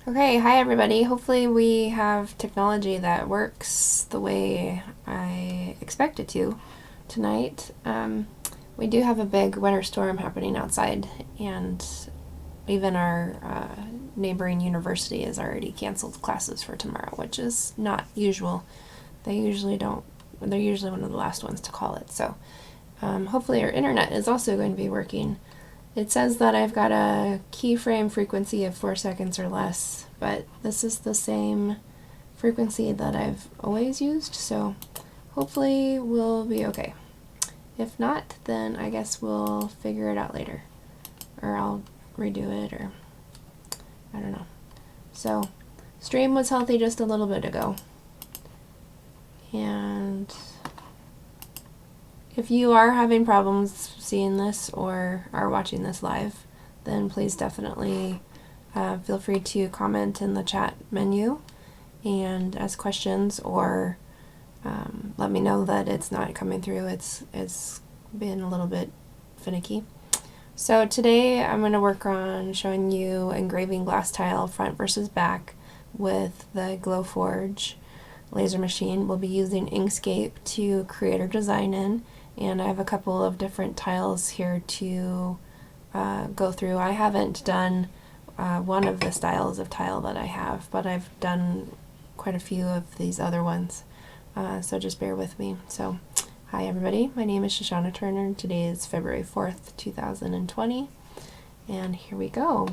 Okay, hi everybody. Hopefully we have technology that works the way I expect it to tonight. We do have a big winter storm happening outside, and even our neighboring university has already canceled classes for tomorrow, which is not usual. They're usually one of the last ones to call it. So hopefully our internet is also going to be working. It says that I've got a keyframe frequency of 4 seconds or less, but this is the same frequency that I've always used, so hopefully we'll be okay. If not, then I guess we'll figure it out later, or I'll redo it, or I don't know. So, stream was healthy just a little bit ago, and if you are having problems seeing this or are watching this live, then please definitely feel free to comment in the chat menu and ask questions, or let me know that it's not coming through. It's been a little bit finicky. So today I'm going to work on showing you engraving glass tile front versus back with the Glowforge laser machine. We'll be using Inkscape to create our design in, and I have a couple of different tiles here to go through. I haven't done one of the styles of tile that I have, but I've done quite a few of these other ones, so just bear with me. So, hi everybody, my name is Shoshana Turner. Today is February 4th, 2020, and here we go.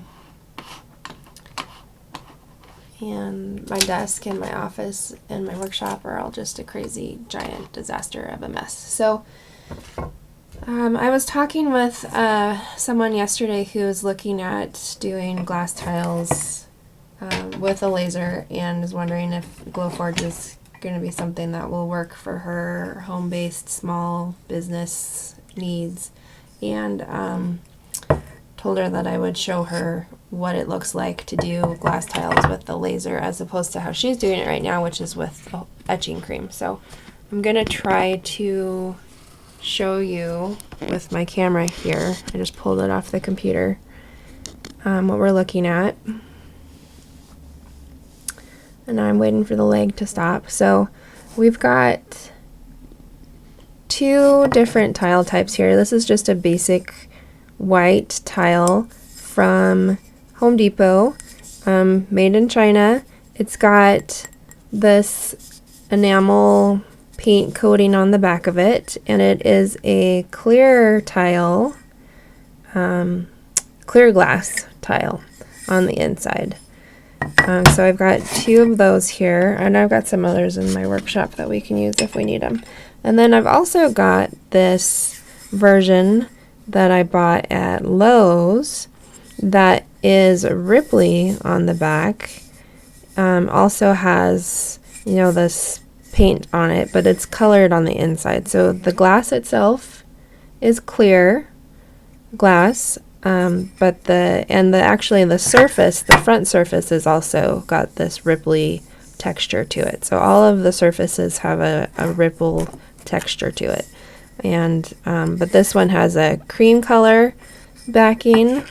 And my desk and my office and my workshop are all just a crazy giant disaster of a mess. So I was talking with someone yesterday who was looking at doing glass tiles with a laser and is wondering if Glowforge is going to be something that will work for her home-based small business needs, and told her that I would show her what it looks like to do glass tiles with the laser as opposed to how she's doing it right now, which is with etching cream. So I'm going to try to show you with my camera here. I just pulled it off the computer, what we're looking at. And I'm waiting for the leg to stop. So we've got two different tile types here. This is just a basic white tile from Home Depot, made in China. It's got this enamel paint coating on the back of it, and it is a clear tile, clear glass tile on the inside. So I've got two of those here, and I've got some others in my workshop that we can use if we need them. And then I've also got this version that I bought at Lowe's that is Ripley on the back. Also has, this paint on it, but it's colored on the inside. So the glass itself is clear glass, but the surface, the front surface, is also got this ripply texture to it. So all of the surfaces have a ripple texture to it, and but this one has a cream color backing,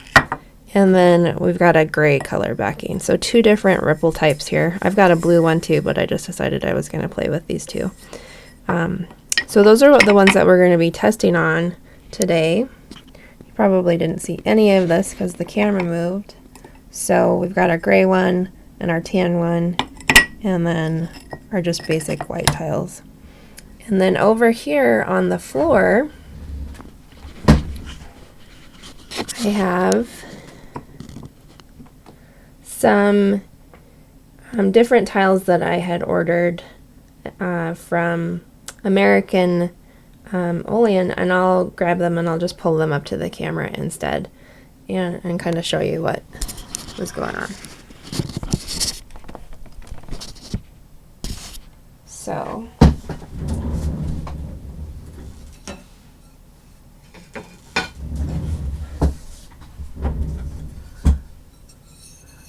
and then we've got a gray color backing. So two different ripple types here. I've got a blue one too, but I just decided I was going to play with these two. So those are the ones that we're going to be testing on today. You probably didn't see any of this because the camera moved. So we've got our gray one and our tan one, and then our just basic white tiles. And then over here on the floor, I have some different tiles that I had ordered from American Olean, and I'll grab them and I'll just pull them up to the camera instead and kind of show you what was going on. So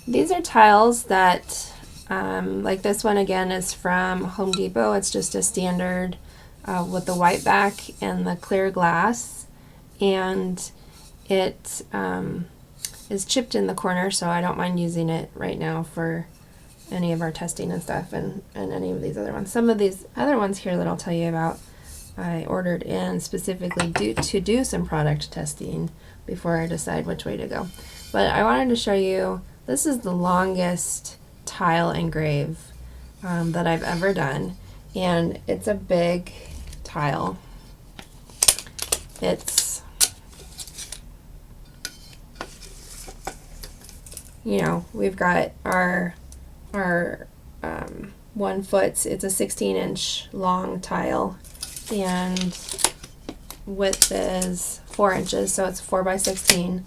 these are tiles that, like this one again is from Home Depot. It's just a standard with the white back and the clear glass, and it is chipped in the corner, so I don't mind using it right now for any of our testing and stuff, and any of these other ones. Some of these other ones here that I'll tell you about, I ordered in specifically to do some product testing before I decide which way to go. But I wanted to show you, this is the longest tile engrave that I've ever done, and it's a big tile. It's, you know, we've got our 1 foot, it's a 16-inch long tile, and width is 4 inches, so it's 4 by 16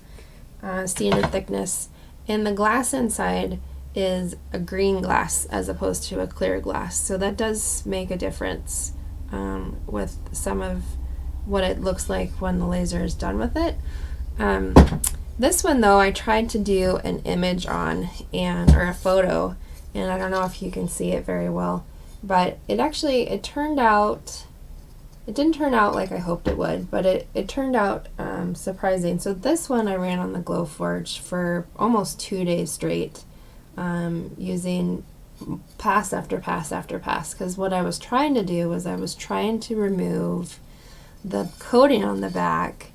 standard thickness. And the glass inside is a green glass as opposed to a clear glass, so that does make a difference with some of what it looks like when the laser is done with it. This one though, I tried to do an image on, or a photo, and I don't know if you can see it very well, but it turned out, it didn't turn out like I hoped it would, but it turned out surprising. So this one I ran on the Glowforge for almost 2 days straight, using pass after pass after pass, because what I was trying to do was I was trying to remove the coating on the back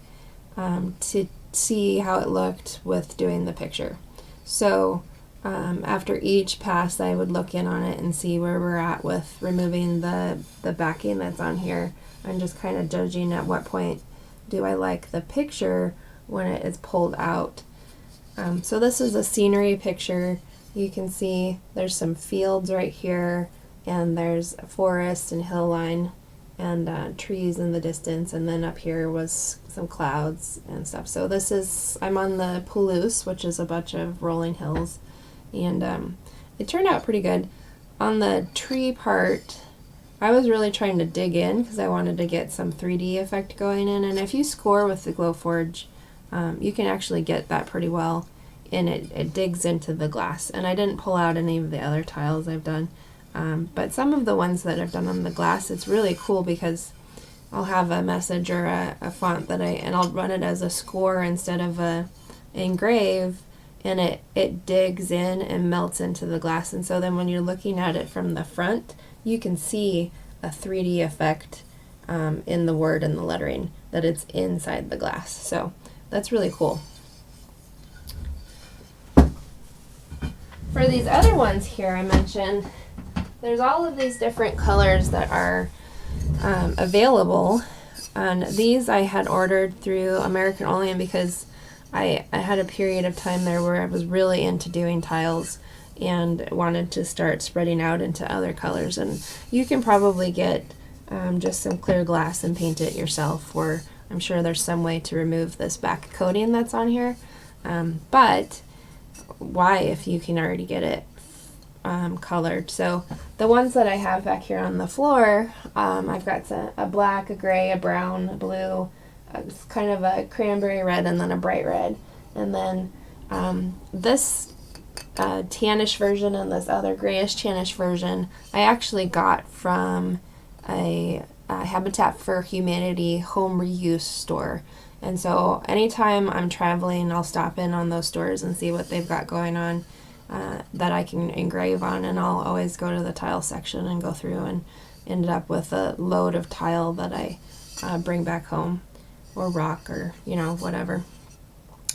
to see how it looked with doing the picture. So after each pass I would look in on it and see where we're at with removing the backing that's on here. I'm just kind of judging at what point do I like the picture when it is pulled out. So this is a scenery picture. You can see there's some fields right here, and there's a forest and hill line and trees in the distance, and then up here was some clouds and stuff. So this is, I'm on the Palouse, which is a bunch of rolling hills, and it turned out pretty good. On the tree part, I was really trying to dig in because I wanted to get some 3D effect going in, and if you score with the Glowforge, you can actually get that pretty well, and it digs into the glass. And I didn't pull out any of the other tiles I've done, but some of the ones that I've done on the glass, it's really cool because I'll have a message or a font that and I'll run it as a score instead of a engrave, and it digs in and melts into the glass. And so then when you're looking at it from the front, you can see a 3D effect in the word and the lettering, that it's inside the glass. So that's really cool. For these other ones here I mentioned, there's all of these different colors that are available, and these I had ordered through American Oleum because I had a period of time there where I was really into doing tiles and wanted to start spreading out into other colors. And you can probably get just some clear glass and paint it yourself, or I'm sure there's some way to remove this back coating that's on here, but why if you can already get it colored? So the ones that I have back here on the floor, I've got a black, a gray, a brown, a blue, kind of a cranberry red, and then a bright red. And then this tannish version and this other grayish tannish version I actually got from a Habitat for Humanity home reuse store. And so anytime I'm traveling, I'll stop in on those stores and see what they've got going on that I can engrave on, and I'll always go to the tile section and go through and ended up with a load of tile that I bring back home, or rock, or whatever.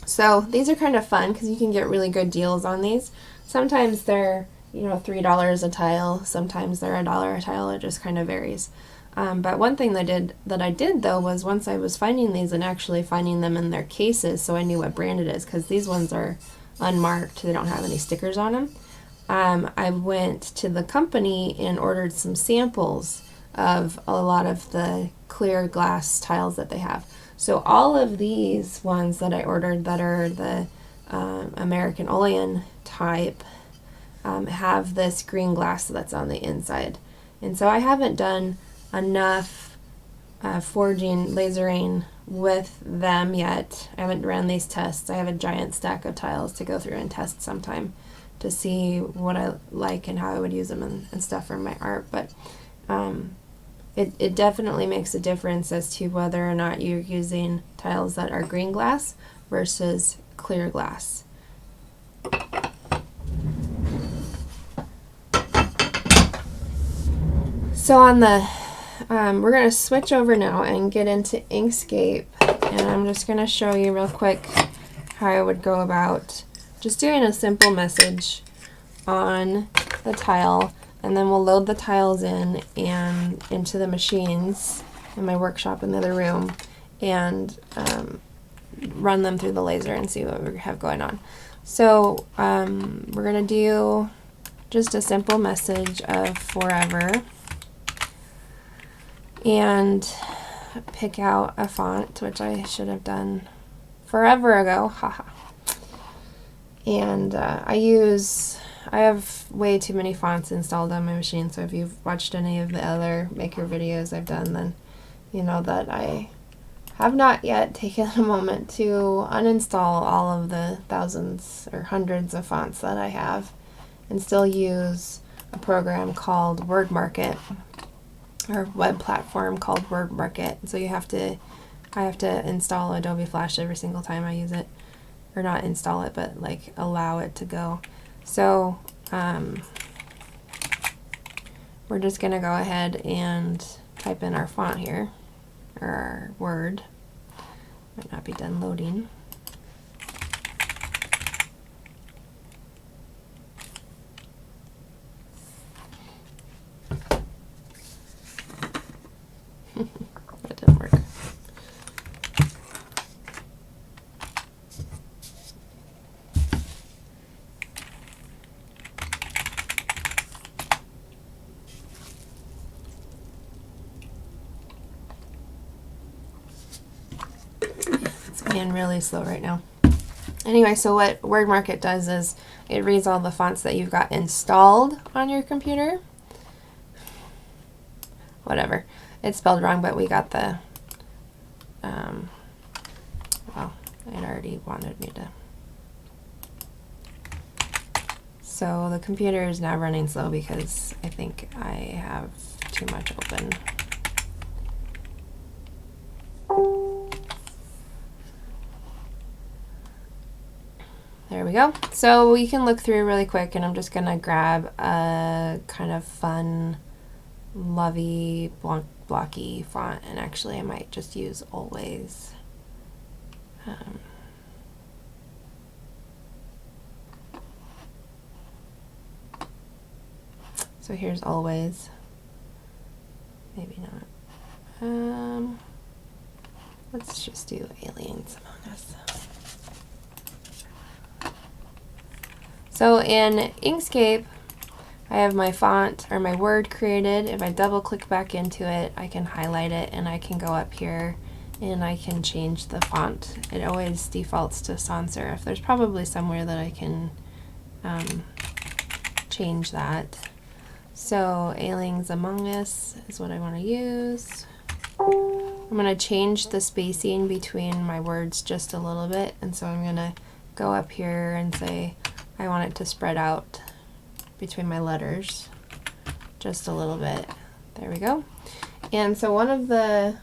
So these are kind of fun because you can get really good deals on these. Sometimes they're $3 a tile, sometimes they're $1 a tile. It just kind of varies. But one thing that I did though was, once I was finding these and actually finding them in their cases, so I knew what brand it is, because these ones are unmarked, they don't have any stickers on them. I went to the company and ordered some samples of a lot of the clear glass tiles that they have. So all of these ones that I ordered that are the American Oleum type have this green glass that's on the inside. And so I haven't done enough lasering with them yet. I haven't ran these tests. I have a giant stack of tiles to go through and test sometime to see what I like and how I would use them and stuff for my art. But it definitely makes a difference as to whether or not you're using tiles that are green glass versus clear glass. So on the, we're going to switch over now and get into Inkscape, and I'm just going to show you real quick how I would go about just doing a simple message on the tile, and then we'll load the tiles in and into the machines in my workshop in the other room and run them through the laser and see what we have going on. So we're going to do just a simple message of forever and pick out a font, which I should have done forever ago, haha. And I have way too many fonts installed on my machine, so if you've watched any of the other maker videos I've done, then you know that I have not yet taken a moment to uninstall all of the thousands or hundreds of fonts that I have and still use a program called WordMarket, or web platform called WordMarket. So I have to install Adobe Flash every single time I use it, or not install it, but like allow it to go. So we're just gonna go ahead and type in our font here, or our word. Might not be done loading. That didn't work. It's being really slow right now. Anyway, so what WordMarket does is it reads all the fonts that you've got installed on your computer. Whatever. It's spelled wrong, but we got the, well, it already wanted me to. So the computer is now running slow because I think I have too much open. There we go. So we can look through really quick, and I'm just going to grab a kind of fun, lovey, blocky font, and actually I might just use Always. So here's Always. Maybe not. Let's just do Aliens Among Us. So in Inkscape, I have my font or my word created. If I double click back into it, I can highlight it and I can go up here and I can change the font. It always defaults to sans serif. There's probably somewhere that I can change that. So Aliens Among Us is what I want to use. I'm going to change the spacing between my words just a little bit, and so I'm going to go up here and say I want it to spread out between my letters just a little bit. There we go. And so one of the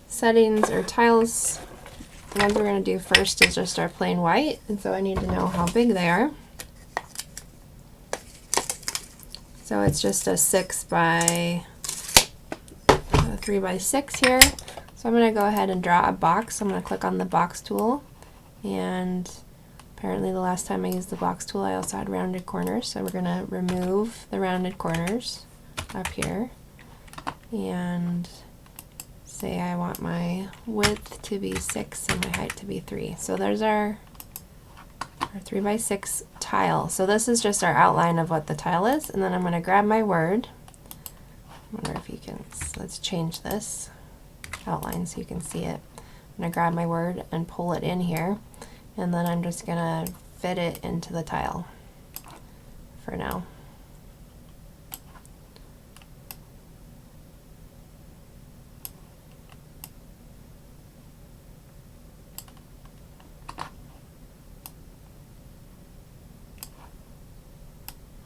settings or tiles, the ones we're going to do first is just our plain white, and so I need to know how big they are. So it's just a 6 by 3 by 6 here. So I'm going to go ahead and draw a box. I'm going to click on the box tool, and apparently the last time I used the box tool I also had rounded corners, so we're going to remove the rounded corners up here and say I want my width to be 6 and my height to be 3. So there's our 3 by 6 tile. So this is just our outline of what the tile is, and then I'm going to grab my word. I wonder if you can, let's change this outline so you can see it. I'm going to grab my word and pull it in here, and then I'm just going to fit it into the tile for now.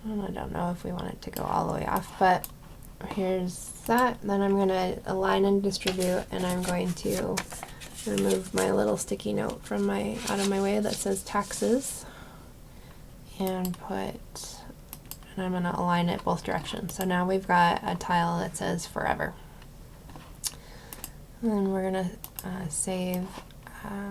And I don't know if we want it to go all the way off, but here's that. Then I'm going to align and distribute, and I'm going to remove my little sticky note from out of my way that says taxes, and I'm going to align it both directions. So now we've got a tile that says forever. And then we're going to save.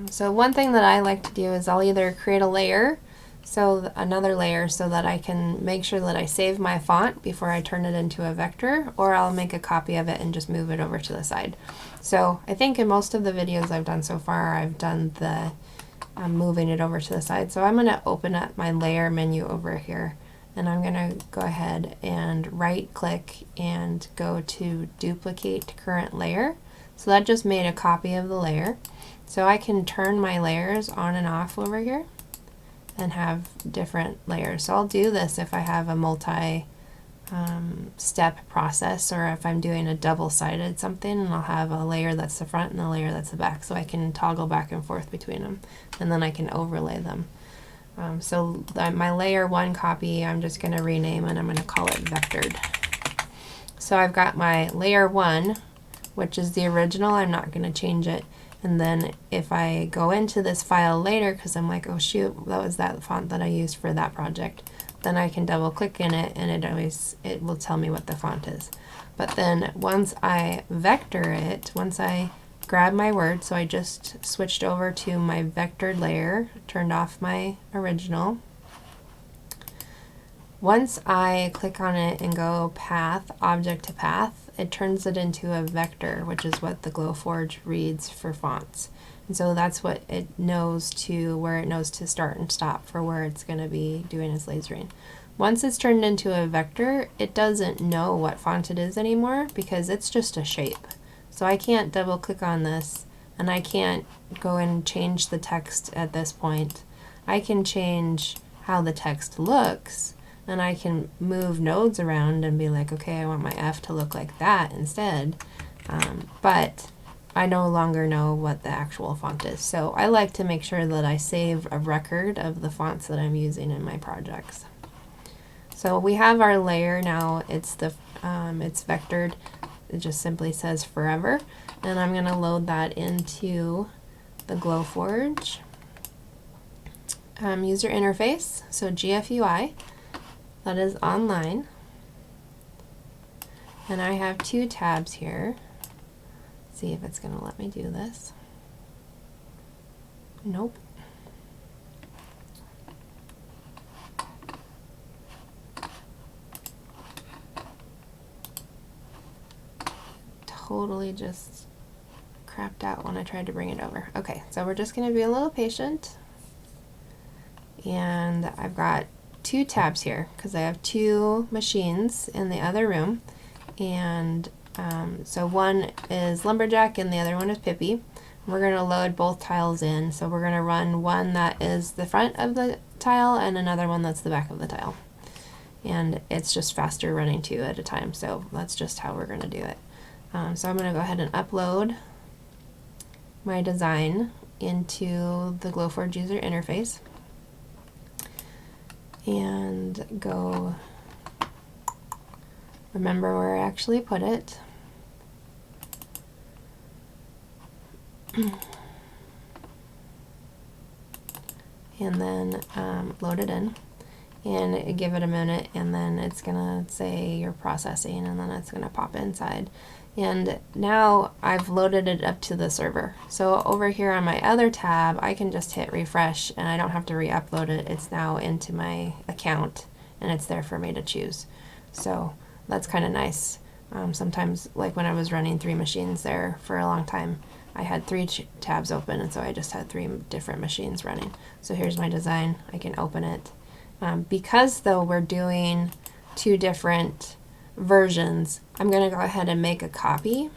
So one thing that I like to do is I'll either create a layer, so another layer, so that I can make sure that I save my font before I turn it into a vector, or I'll make a copy of it and just move it over to the side. So I think in most of the videos I've done so far, I've done the moving it over to the side. So I'm going to open up my layer menu over here, and I'm going to go ahead and right click and go to duplicate current layer. So that just made a copy of the layer. So I can turn my layers on and off over here and have different layers. So I'll do this if I have a multi step process, or if I'm doing a double-sided something, and I'll have a layer that's the front and a layer that's the back, so I can toggle back and forth between them, and then I can overlay them. So my layer 1 copy I'm just going to rename, and I'm going to call it vectored. So I've got my layer 1, which is the original. I'm not going to change it. And then if I go into this file later, because I'm like, oh shoot, that was that font that I used for that project, then I can double click in it, and it will tell me what the font is. But then once I vector it, once I grab my word, so I just switched over to my vectored layer, turned off my original. Once I click on it and go path, object to path, it turns it into a vector, which is what the Glowforge reads for fonts. And so that's what it knows where it knows to start and stop for where it's going to be doing its lasering. Once it's turned into a vector, it doesn't know what font it is anymore, because it's just a shape. So I can't double click on this, and I can't go and change the text at this point. I can change how the text looks, and I can move nodes around and be like, okay, I want my F to look like that instead. But I no longer know what the actual font is. So I like to make sure that I save a record of the fonts that I'm using in my projects. So we have our layer now. It's vectored. It just simply says forever. And I'm going to load that into the Glowforge User Interface, so GFUI. That is online, and I have 2 tabs here. Let's see if it's going to let me do this. Nope. Totally just crapped out when I tried to bring it over. Okay, so we're just going to be a little patient, and I've got 2 tabs here because I have 2 machines in the other room, and so one is Lumberjack and the other one is Pippi. We're going to load both tiles in, so we're going to run one that is the front of the tile and another one that's the back of the tile, and it's just faster running 2 at a time, so that's just how we're going to do it. So I'm going to go ahead and upload my design into the Glowforge User Interface, and go remember where I actually put it. And then load it in and give it a minute, and then it's gonna say you're processing, and then it's gonna pop inside. And now I've loaded it up to the server. So over here on my other tab, I can just hit refresh and I don't have to re-upload it. It's now into my account and it's there for me to choose. So that's kind of nice. Sometimes, like when I was running 3 machines there for a long time, I had 3 tabs open, and so I just had 3 different machines running. So here's my design. I can open it. Because though we're doing 2 different versions, I'm going to go ahead and make a copy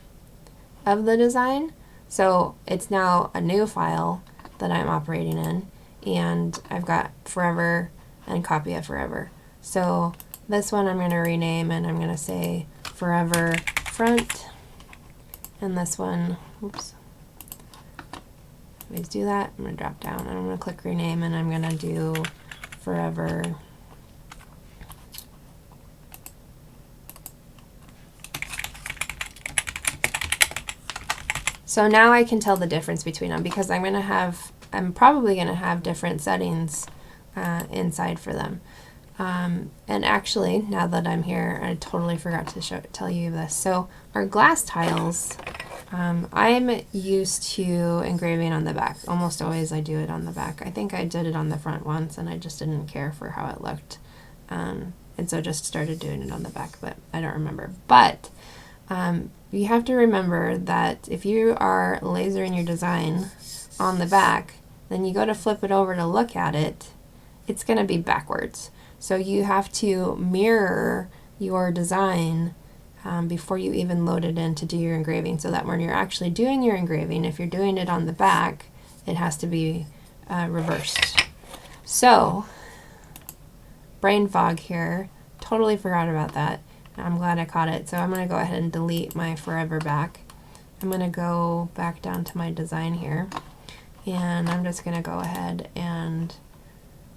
of the design. So it's now a new file that I'm operating in, and I've got forever and copy of forever. So this one I'm going to rename, and I'm going to say forever front, and this one, oops, always do that. I'm going to drop down and I'm going to click rename, and I'm going to do forever So now I can tell the difference between them because I'm probably going to have different settings inside for them. And actually, now that I'm here, I totally forgot to tell you this. So our glass tiles, I'm used to engraving on the back. Almost always I do it on the back. I think I did it on the front once and I just didn't care for how it looked. And so just started doing it on the back, but I don't remember. But you have to remember that if you are lasering your design on the back, then you go to flip it over to look at it, it's going to be backwards. So you have to mirror your design before you even load it in to do your engraving, so that when you're actually doing your engraving, if you're doing it on the back, it has to be reversed. So, brain fog here, totally forgot about that. I'm glad I caught it. So I'm going to go ahead and delete my forever back. I'm going to go back down to my design here, and I'm just going to go ahead and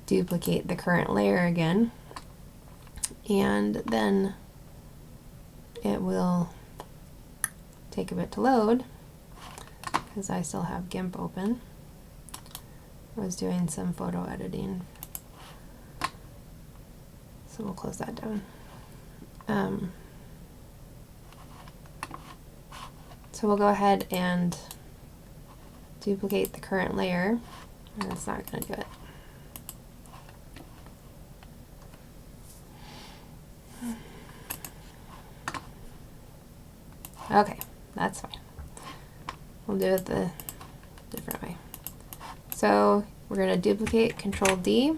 duplicate the current layer again, and then it will take a bit to load because I still have GIMP open. I was doing some photo editing, so we'll close that down. So we'll go ahead and duplicate the current layer, and it's not going to do it. Okay, that's fine. We'll do it the different way. So we're going to duplicate, Control D.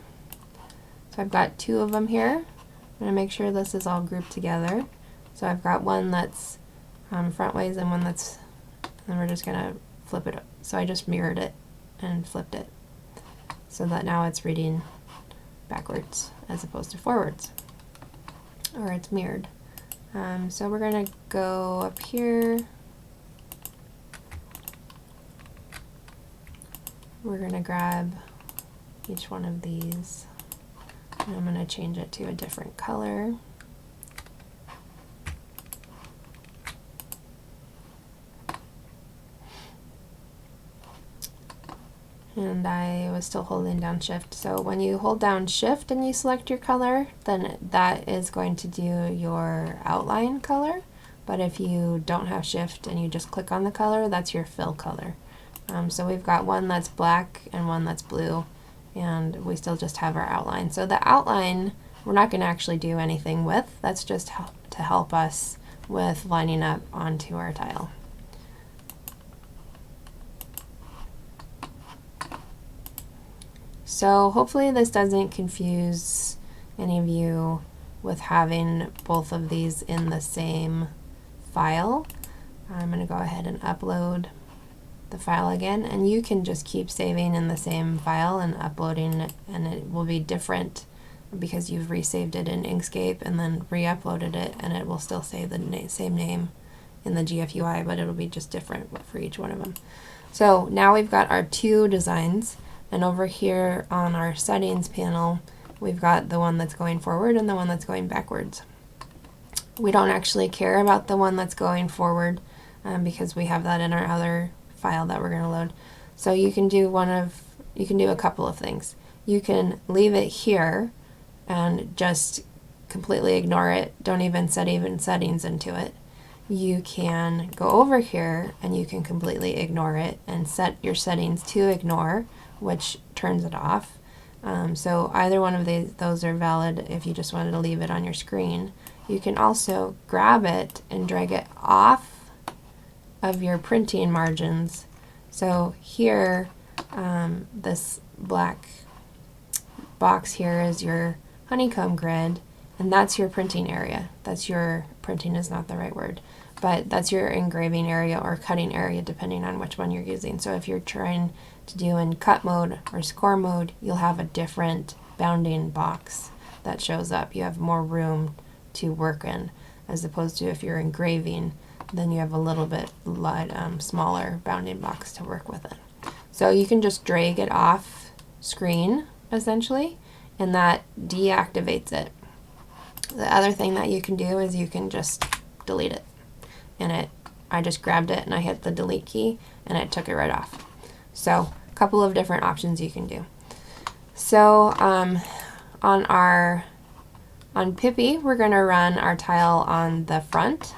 So I've got two of them here. I'm going to make sure this is all grouped together. So I've got one that's front ways and one that's, and we're just going to flip it up. So I just mirrored it and flipped it so that now it's reading backwards as opposed to forwards, or it's mirrored. So we're going to go up here. We're going to grab each one of these, and I'm going to change it to a different color. And I was still holding down Shift. So when you hold down Shift and you select your color, then that is going to do your outline color. But if you don't have Shift and you just click on the color, that's your fill color. So we've got one that's black and one that's blue, and we still just have our outline. So the outline we're not going to actually do anything with. That's just to help us with lining up onto our tile. So hopefully this doesn't confuse any of you with having both of these in the same file. I'm going to go ahead and upload the file again, and you can just keep saving in the same file and uploading it, and it will be different because you've resaved it in Inkscape and then re-uploaded it, and it will still say the same name in the GFUI, but it'll be just different for each one of them. So now we've got our two designs. And over here on our settings panel, we've got the one that's going forward and the one that's going backwards. We don't actually care about the one that's going forward because we have that in our other file that we're going to load. So you can do a couple of things. You can leave it here and just completely ignore it. Don't even set settings into it. You can go over here and you can completely ignore it and set your settings to ignore, which turns it off. So either one of those are valid if you just wanted to leave it on your screen. You can also grab it and drag it off of your printing margins. So here, this black box here is your honeycomb grid, and that's your printing area. That's your, printing is not the right word, but that's your engraving area or cutting area depending on which one you're using. So if you're trying to do in cut mode or score mode, you'll have a different bounding box that shows up. You have more room to work in, as opposed to if you're engraving, then you have a little bit smaller bounding box to work with it. So you can just drag it off screen essentially, and that deactivates it. The other thing that you can do is you can just delete it, and it I just grabbed it and I hit the delete key and it took it right off. So a couple of different options you can do. So on Pippi, we're going to run our tile on the front,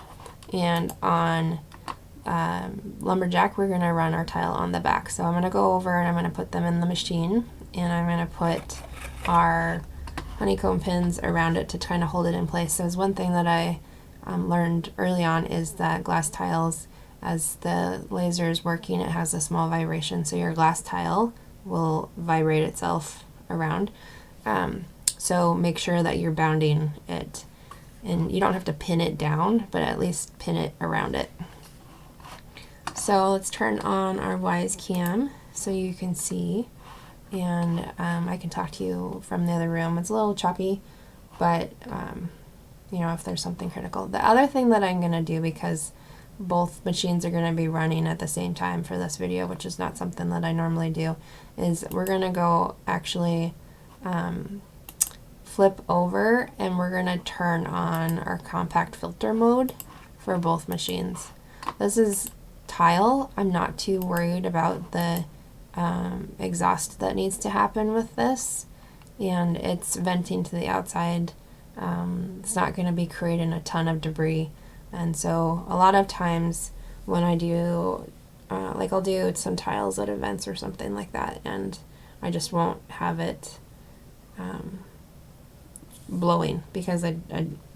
and on Lumberjack, we're going to run our tile on the back. So I'm going to go over and I'm going to put them in the machine, and I'm going to put our honeycomb pins around it to kind of hold it in place. So one thing that I learned early on is that glass tiles, as the laser is working, it has a small vibration, so your glass tile will vibrate itself around. So make sure that you're bounding it, and you don't have to pin it down, but at least pin it around it. So let's turn on our Wise Cam so you can see, and I can talk to you from the other room. It's a little choppy, but you know, if there's something critical. The other thing that I'm going to do, because both machines are going to be running at the same time for this video, which is not something that I normally do, is we're going to go actually flip over, and we're going to turn on our compact filter mode for both machines. This is tile. I'm not too worried about the exhaust that needs to happen with this, and it's venting to the outside. It's not going to be creating a ton of debris, and so a lot of times when I do like I'll do some tiles at events or something like that, and I just won't have it blowing, because I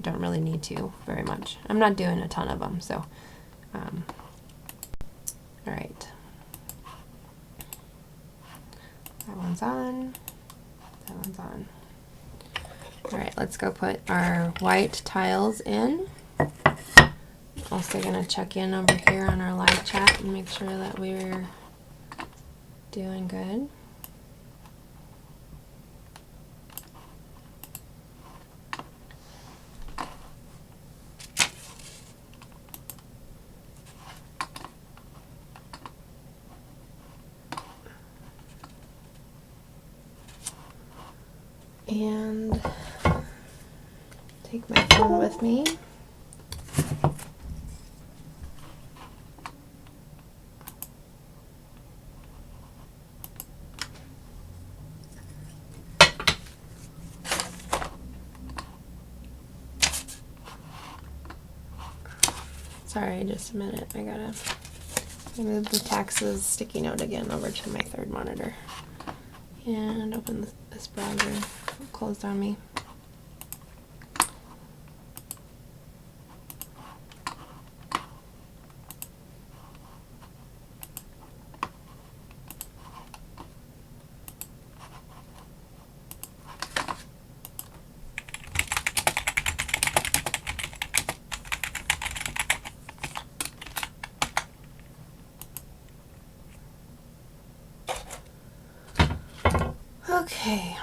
don't really need to very much. I'm not doing a ton of them, so all right, that one's on, that one's on. All right, let's go put our white tiles in. Also gonna check in over here on our live chat and make sure that we're doing good. And take my phone with me. Sorry, just a minute. I gotta move the taxes sticky note again over to my third monitor and open this browser. Closed on me. Okay.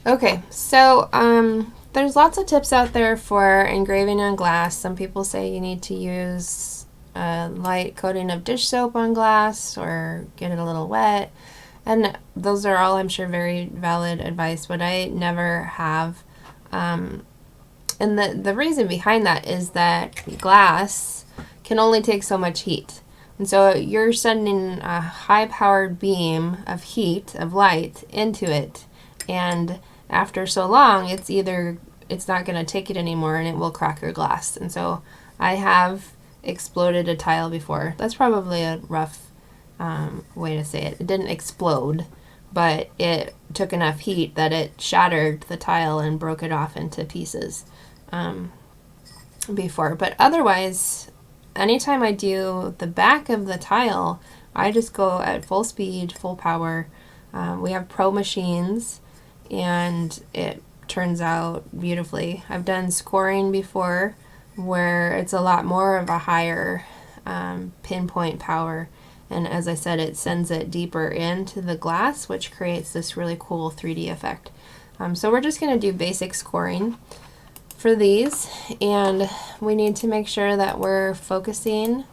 Okay, so there's lots of tips out there for engraving on glass. Some people say you need to use a light coating of dish soap on glass or get it a little wet. And those are all, I'm sure, very valid advice, but I never have. And the reason behind that is that glass can only take so much heat. And so you're sending a high-powered beam of heat, of light, into it. And after so long, it's not going to take it anymore and it will crack your glass. And so I have exploded a tile before. That's probably a rough way to say it. It didn't explode, but it took enough heat that it shattered the tile and broke it off into pieces before. But otherwise, anytime I do the back of the tile, I just go at full speed, full power. We have Pro machines, and it turns out beautifully. I've done scoring before where it's a lot more of a higher pinpoint power, and as I said, it sends it deeper into the glass, which creates this really cool 3D effect. So we're just going to do basic scoring for these, and we need to make sure that we're focusing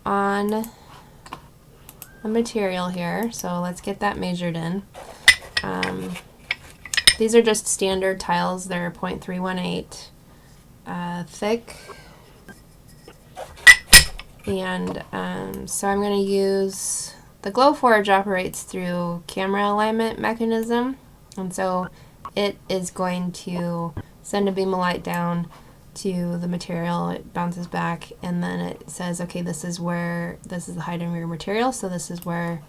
on the material here. So let's get that measured in. These are just standard tiles. They're 0.318 thick. And so I'm going to use, the Glowforge operates through camera alignment mechanism. And so it is going to send a beam of light down to the material. It bounces back, and then it says, okay, this is the height of your material, so this is where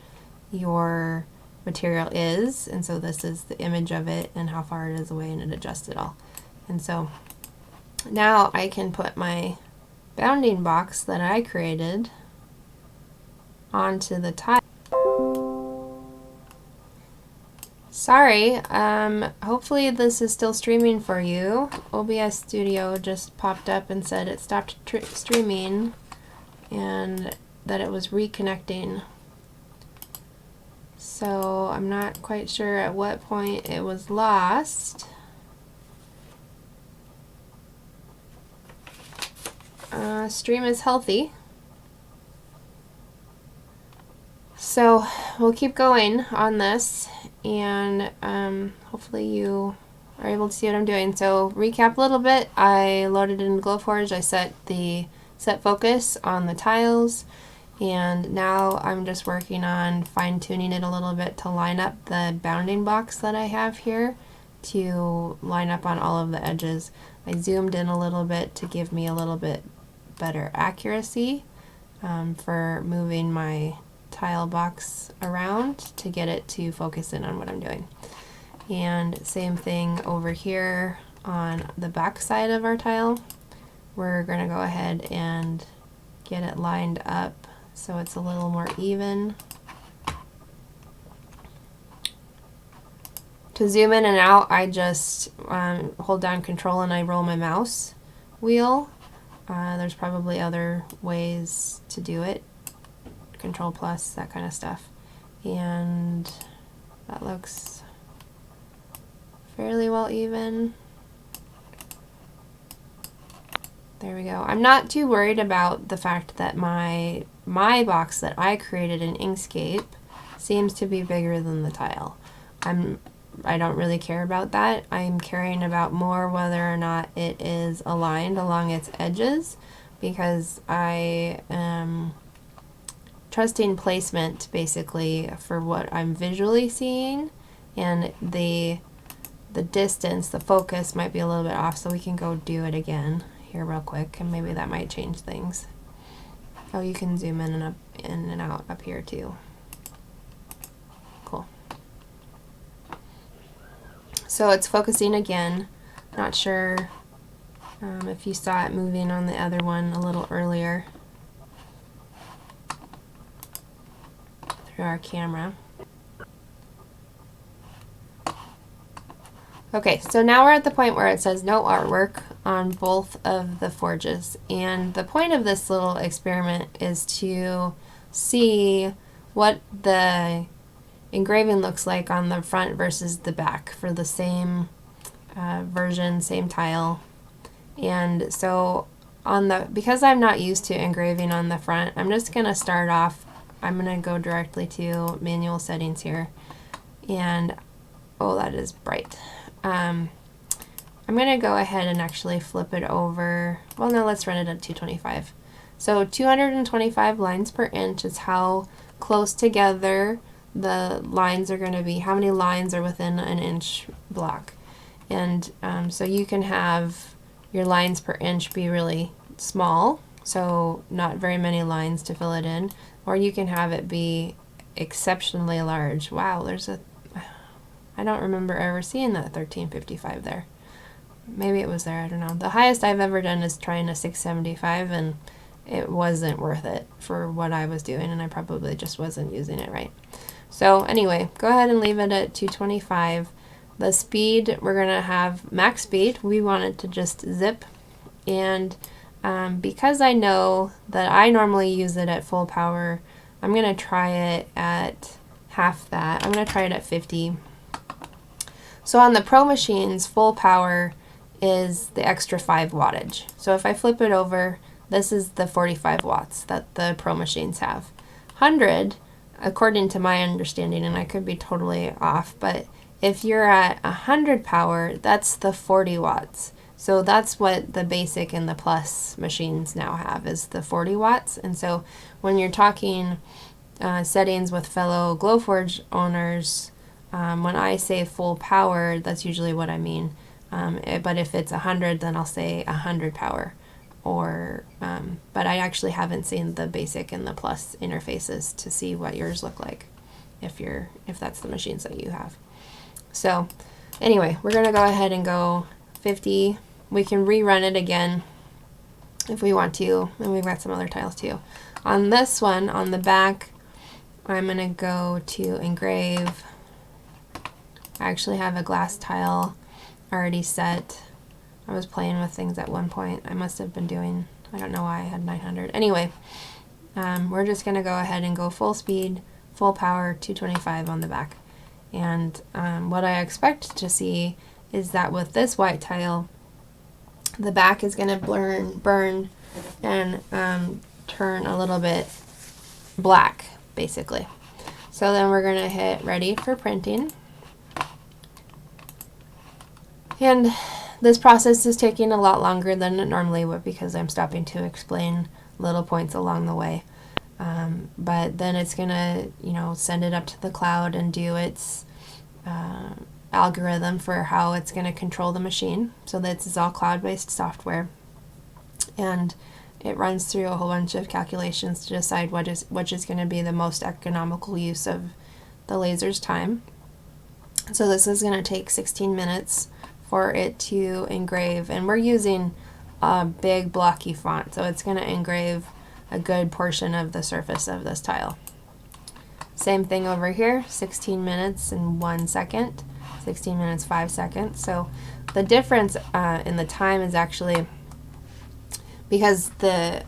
your material is, and so this is the image of it and how far it is away, and it adjusts it all. And so now I can put my bounding box that I created onto the tile. Sorry, hopefully this is still streaming for you. OBS Studio just popped up and said it stopped streaming and that it was reconnecting. So I'm not quite sure at what point it was lost. Stream is healthy. So we'll keep going on this, and hopefully you are able to see what I'm doing. So recap a little bit. I loaded it in Glowforge. I set the set focus on the tiles, and now I'm just working on fine-tuning it a little bit to line up the bounding box that I have here to line up on all of the edges. I zoomed in a little bit to give me a little bit better accuracy for moving my tile box around to get it to focus in on what I'm doing. And same thing over here on the back side of our tile. We're going to go ahead and get it lined up so it's a little more even. To zoom in and out, I just hold down Control and I roll my mouse wheel. There's probably other ways to do it. Control plus, that kind of stuff. And that looks fairly well even. There we go. I'm not too worried about the fact that my box that I created in Inkscape seems to be bigger than the tile. I don't really care about that. I'm caring about more whether or not it is aligned along its edges, because I am trusting placement basically for what I'm visually seeing, and the distance, the focus might be a little bit off, so we can go do it again here real quick, and maybe that might change things. Oh, you can zoom in and up, in and out up here too. Cool. So it's focusing again. Not sure if you saw it moving on the other one a little earlier through our camera. Okay, so now we're at the point where it says no artwork on both of the forges, and the point of this little experiment is to see what the engraving looks like on the front versus the back for the same version, same tile. And so because I'm not used to engraving on the front, I'm just going to start off, I'm going to go directly to manual settings here. And, oh, that is bright. I'm going to go ahead and actually flip it over. Well, no, let's run it at 225. So 225 lines per inch is how close together the lines are going to be, how many lines are within an inch block. And so you can have your lines per inch be really small, so not very many lines to fill it in, or you can have it be exceptionally large. Wow, I don't remember ever seeing that 1355 there. Maybe it was there, I don't know. The highest I've ever done is trying a 675, and it wasn't worth it for what I was doing, and I probably just wasn't using it right. So anyway, go ahead and leave it at 225. The speed, we're going to have max speed. We want it to just zip. And because I know that I normally use it at full power, I'm going to try it at half that. I'm going to try it at 50. So on the Pro machines, full power is the extra 5 wattage. So if I flip it over, this is the 45 watts that the Pro machines have. 100, according to my understanding, and I could be totally off, but if you're at 100 power, that's the 40 watts. So that's what the basic and the plus machines now have, is the 40 watts. And so when you're talking settings with fellow Glowforge owners, when I say full power, that's usually what I mean. But if it's 100, then I'll say 100 power. Or, but I actually haven't seen the basic and the plus interfaces to see what yours look like, if that's the machines that you have. So anyway, we're going to go ahead and go 50. We can rerun it again if we want to, and we've got some other tiles too. On this one, on the back, I'm going to go to engrave. I actually have a glass tile already set. I was playing with things at one point. I must have been doing, I don't know why I had 900. Anyway, we're just going to go ahead and go full speed, full power, 225 on the back. And what I expect to see is that with this white tile, the back is going to burn and turn a little bit black, basically. So then we're going to hit ready for printing. And this process is taking a lot longer than it normally would because I'm stopping to explain little points along the way. But then it's going to, send it up to the cloud and do its algorithm for how it's going to control the machine. So this is all cloud-based software. And it runs through a whole bunch of calculations to decide which is going to be the most economical use of the laser's time. So this is going to take 16 minutes for it to engrave, and we're using a big blocky font, so it's going to engrave a good portion of the surface of this tile. Same thing over here, 16 minutes and 1 second, 16 minutes 5 seconds. So the difference in the time is actually because the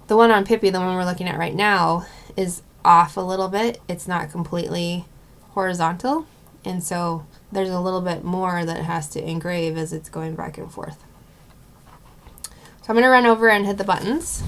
one on Pippi, the one we're looking at right now, is off a little bit. It's not completely horizontal, and so there's a little bit more that it has to engrave as it's going back and forth. So I'm going to run over and hit the buttons.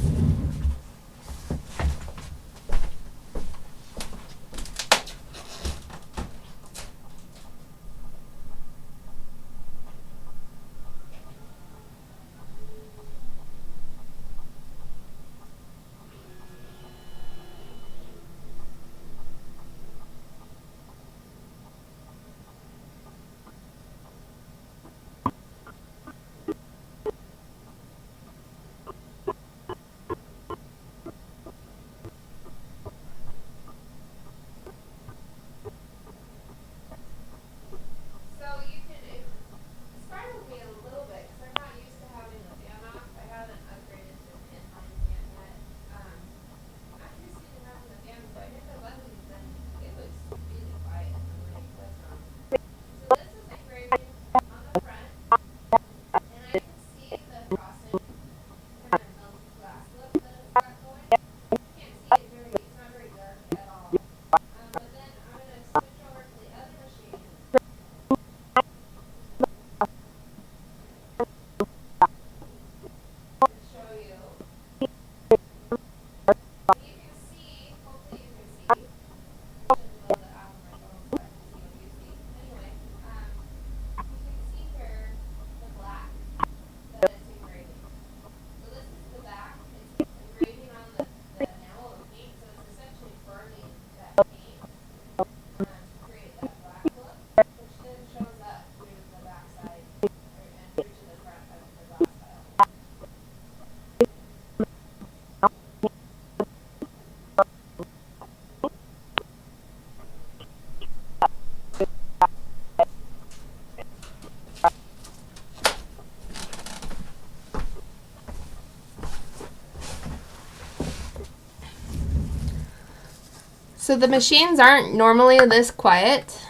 So the machines aren't normally this quiet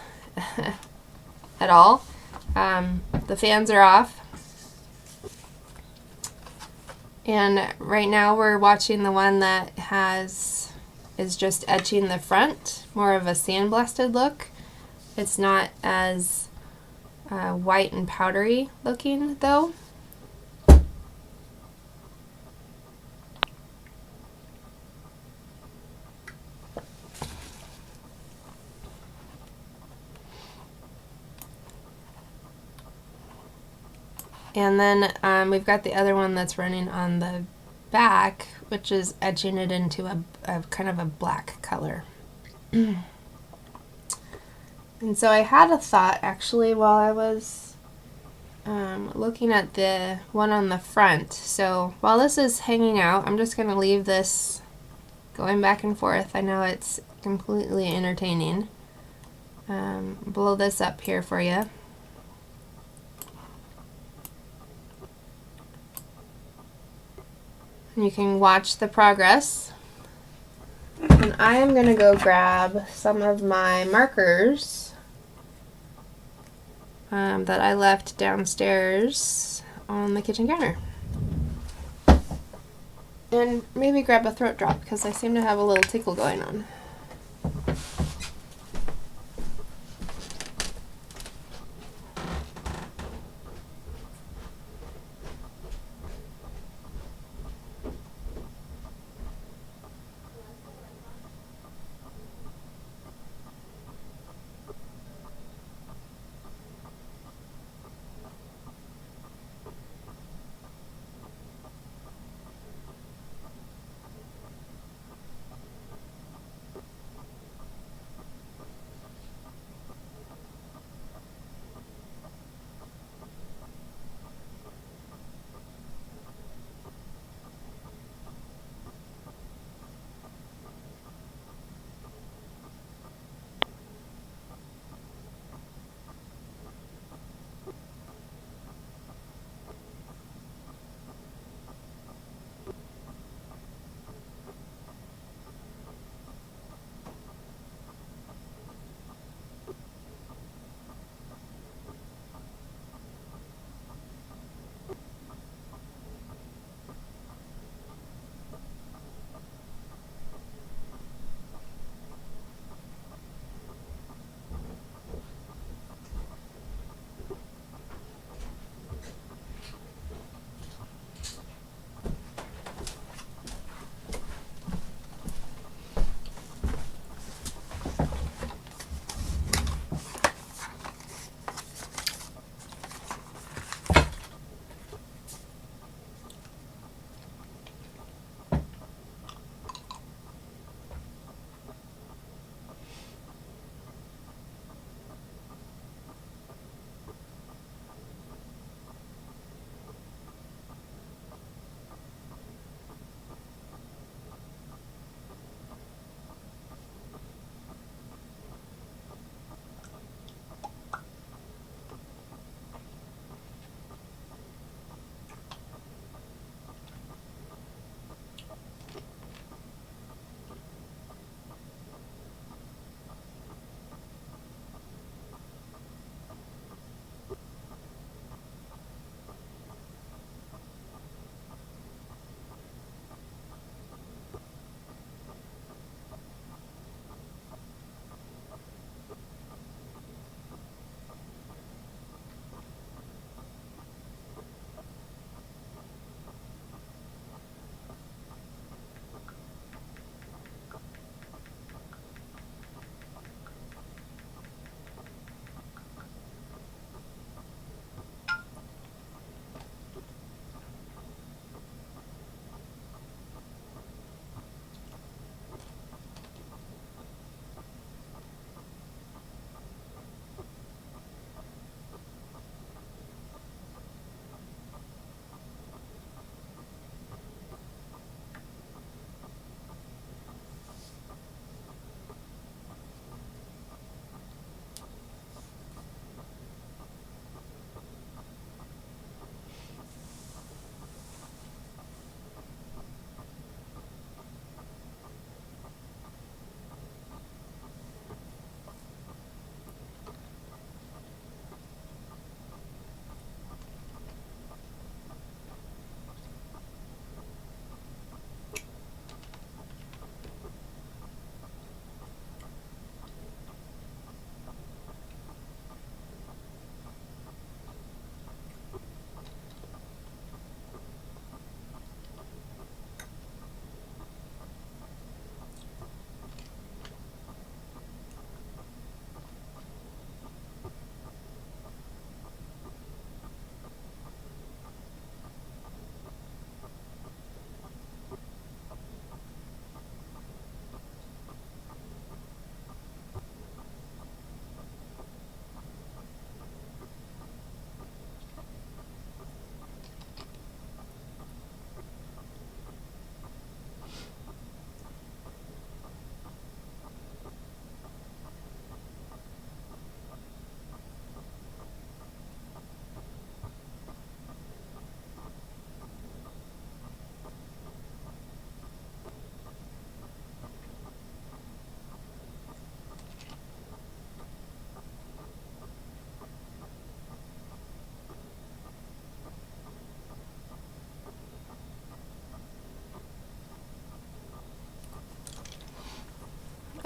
at all. The fans are off. And right now we're watching the one that is just etching the front, more of a sandblasted look. It's not as white and powdery looking though. And then we've got the other one that's running on the back, which is etching it into a kind of a black color. And so I had a thought actually while I was looking at the one on the front. So while this is hanging out, I'm just going to leave this going back and forth. I know it's completely entertaining. Blow this up here for you. You can watch the progress. And I am going to go grab some of my markers that I left downstairs on the kitchen counter. And maybe grab a throat drop because I seem to have a little tickle going on.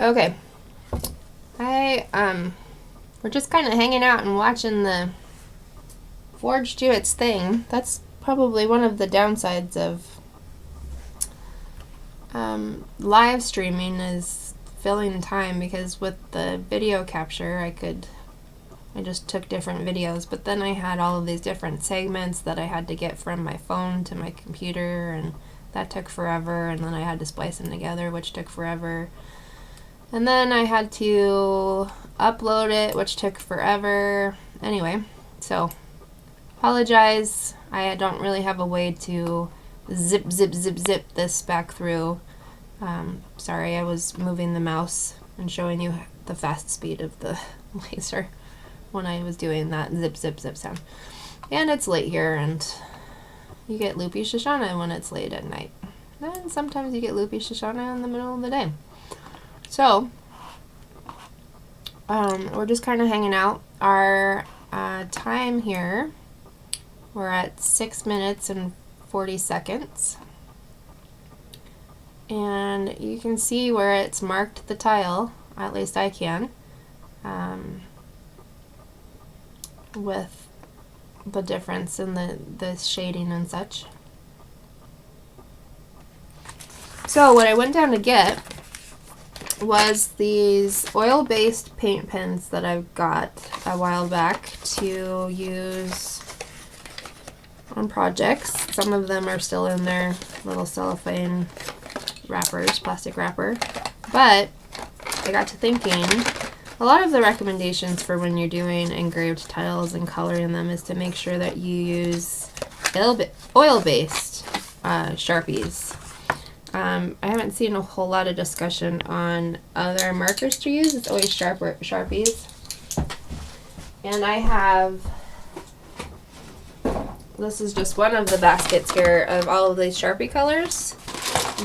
Okay. We're just kind of hanging out and watching the Forge do its thing. That's probably one of the downsides of live streaming, is filling time, because with the video capture I just took different videos, but then I had all of these different segments that I had to get from my phone to my computer, and that took forever, and then I had to splice them together, which took forever. And then I had to upload it, which took forever. Anyway, so apologize. I don't really have a way to zip this back through. Sorry, I was moving the mouse and showing you the fast speed of the laser when I was doing that zip sound. And it's late here, and you get loopy Shoshana when it's late at night. And sometimes you get loopy Shoshana in the middle of the day. So, we're just kind of hanging out. Our time here, we're at 6 minutes and 40 seconds. And you can see where it's marked the tile, at least I can, with the difference in the shading and such. So what I went down to get was these oil-based paint pens that I've got a while back to use on projects. Some of them are still in their little cellophane wrappers, plastic wrapper, but I got to thinking, a lot of the recommendations for when you're doing engraved tiles and coloring them is to make sure that you use oil-based Sharpies. I haven't seen a whole lot of discussion on other markers to use. It's always Sharpies. And I have, this is just one of the baskets here of all of these Sharpie colors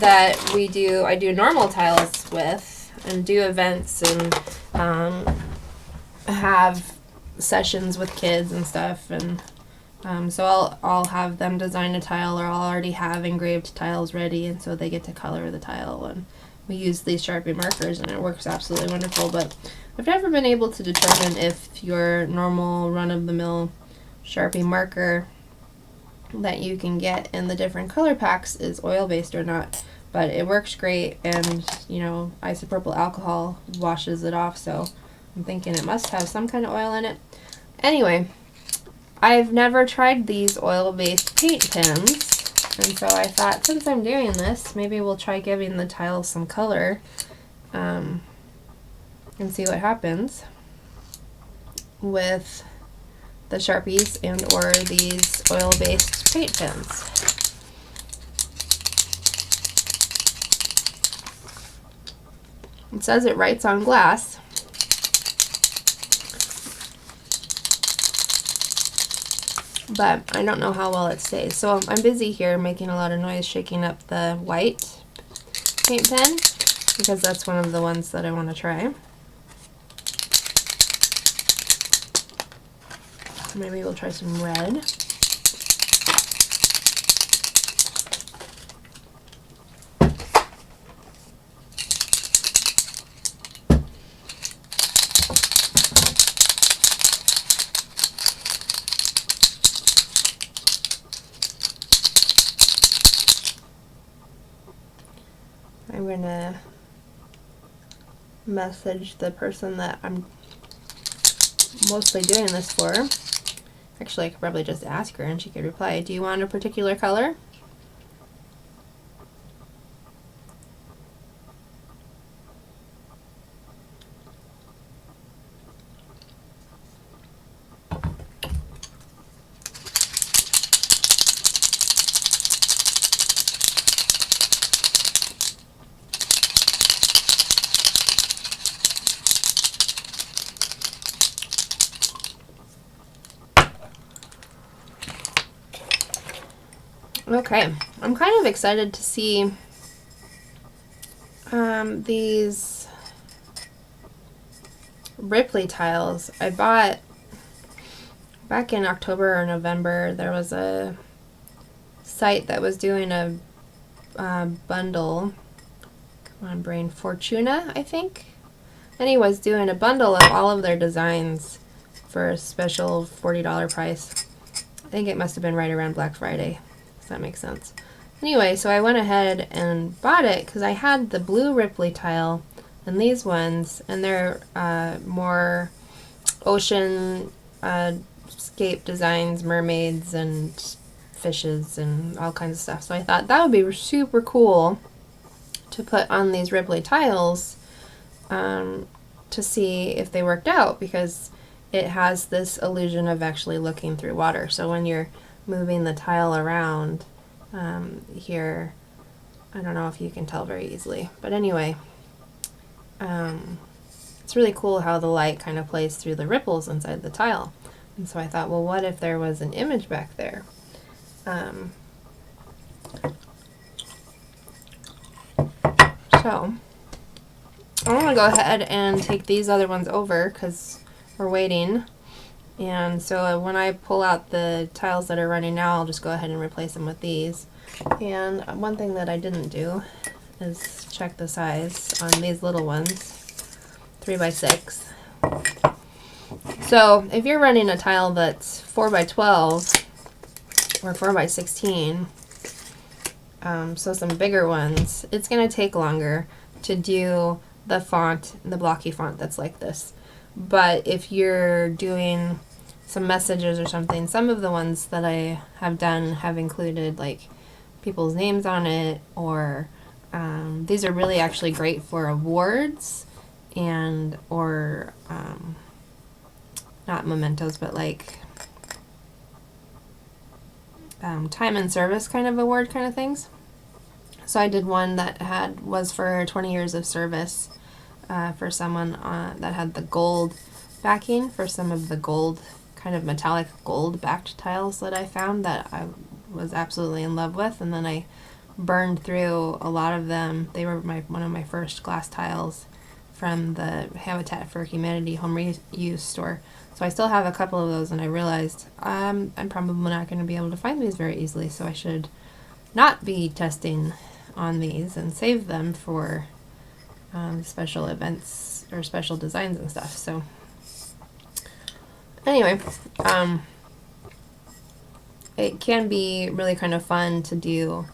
that I do normal tiles with, and do events, and have sessions with kids and stuff, and so I'll have them design a tile, or I'll already have engraved tiles ready, and so they get to color the tile, and we use these Sharpie markers, and it works absolutely wonderful. But I've never been able to determine if your normal run-of-the-mill Sharpie marker that you can get in the different color packs is oil-based or not. But it works great, and you know, isopropyl alcohol washes it off, so I'm thinking it must have some kind of oil in it. Anyway, I've never tried these oil-based paint pens, and so I thought, since I'm doing this, maybe we'll try giving the tiles some color, and see what happens with the Sharpies and or these oil-based paint pens. It says it writes on glass. But I don't know how well it stays. So I'm busy here making a lot of noise shaking up the white paint pen, because that's one of the ones that I want to try. Maybe we'll try some red. I'm going to message the person that I'm mostly doing this for. Actually, I could probably just ask her and she could reply. Do you want a particular color? Okay, I'm kind of excited to see these Ripley tiles. I bought back in October or November. There was a site that was doing a bundle on brain, Fortuna, I think. Anyways, doing a bundle of all of their designs for a special $40 price. I think it must have been right around Black Friday, if that makes sense. Anyway, so I went ahead and bought it because I had the blue Ripley tile and these ones, and they're more ocean scape designs, mermaids and fishes and all kinds of stuff. So I thought that would be super cool to put on these Ripley tiles to see if they worked out, because it has this illusion of actually looking through water. So when you're moving the tile around here, I don't know if you can tell very easily, but anyway, it's really cool how the light kind of plays through the ripples inside the tile. And so I thought, well, what if there was an image back there? So I'm going to go ahead and take these other ones over because we're waiting. And so when I pull out the tiles that are running now, I'll just go ahead and replace them with these. And one thing that I didn't do is check the size on these little ones, 3x6. So if you're running a tile that's 4x12 or 4x16, so some bigger ones, it's going to take longer to do the font, the blocky font that's like this. But if you're doing some messages or something, some of the ones that I have done have included like people's names on it, or these are really actually great for awards and or not mementos, but like time and service kind of award kind of things. So I did one that was for 20 years of service for someone that had the gold backing for some of the gold, kind of metallic gold backed tiles that I found that I was absolutely in love with, and then I burned through a lot of them. They were one of my first glass tiles from the Habitat for Humanity home reuse store. So I still have a couple of those, and I realized I'm probably not going to be able to find these very easily, so I should not be testing on these and save them for special events or special designs and stuff. So anyway, it can be really kind of fun to do.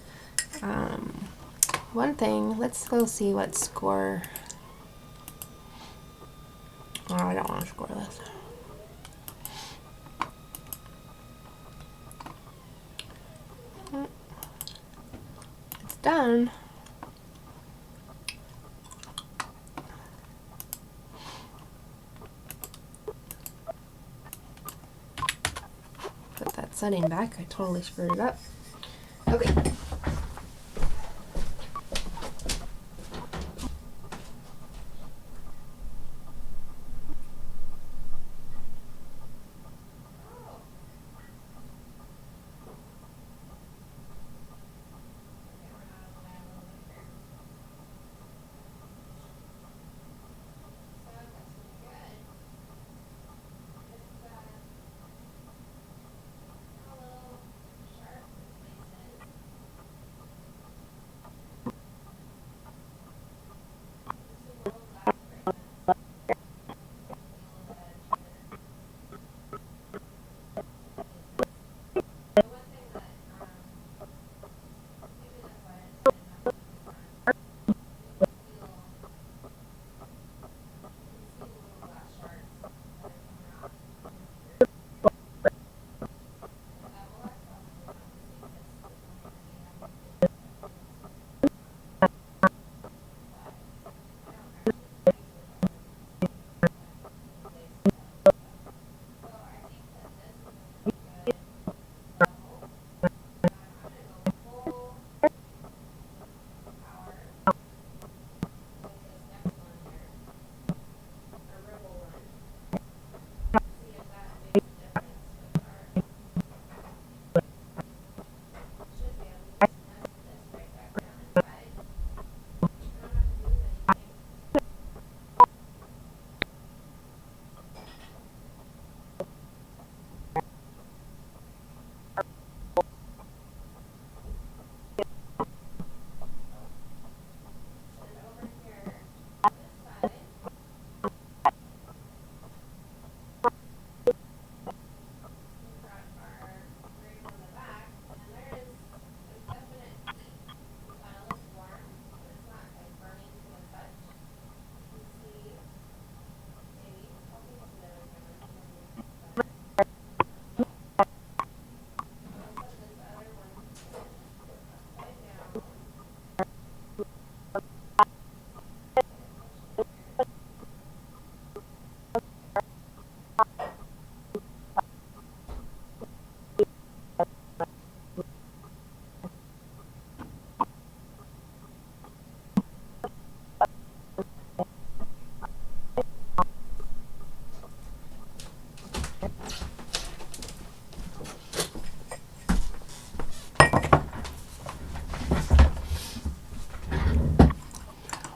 One thing, let's go see what score. Oh, I don't want to score this. It's done. Put that setting back. I totally screwed it up. Okay.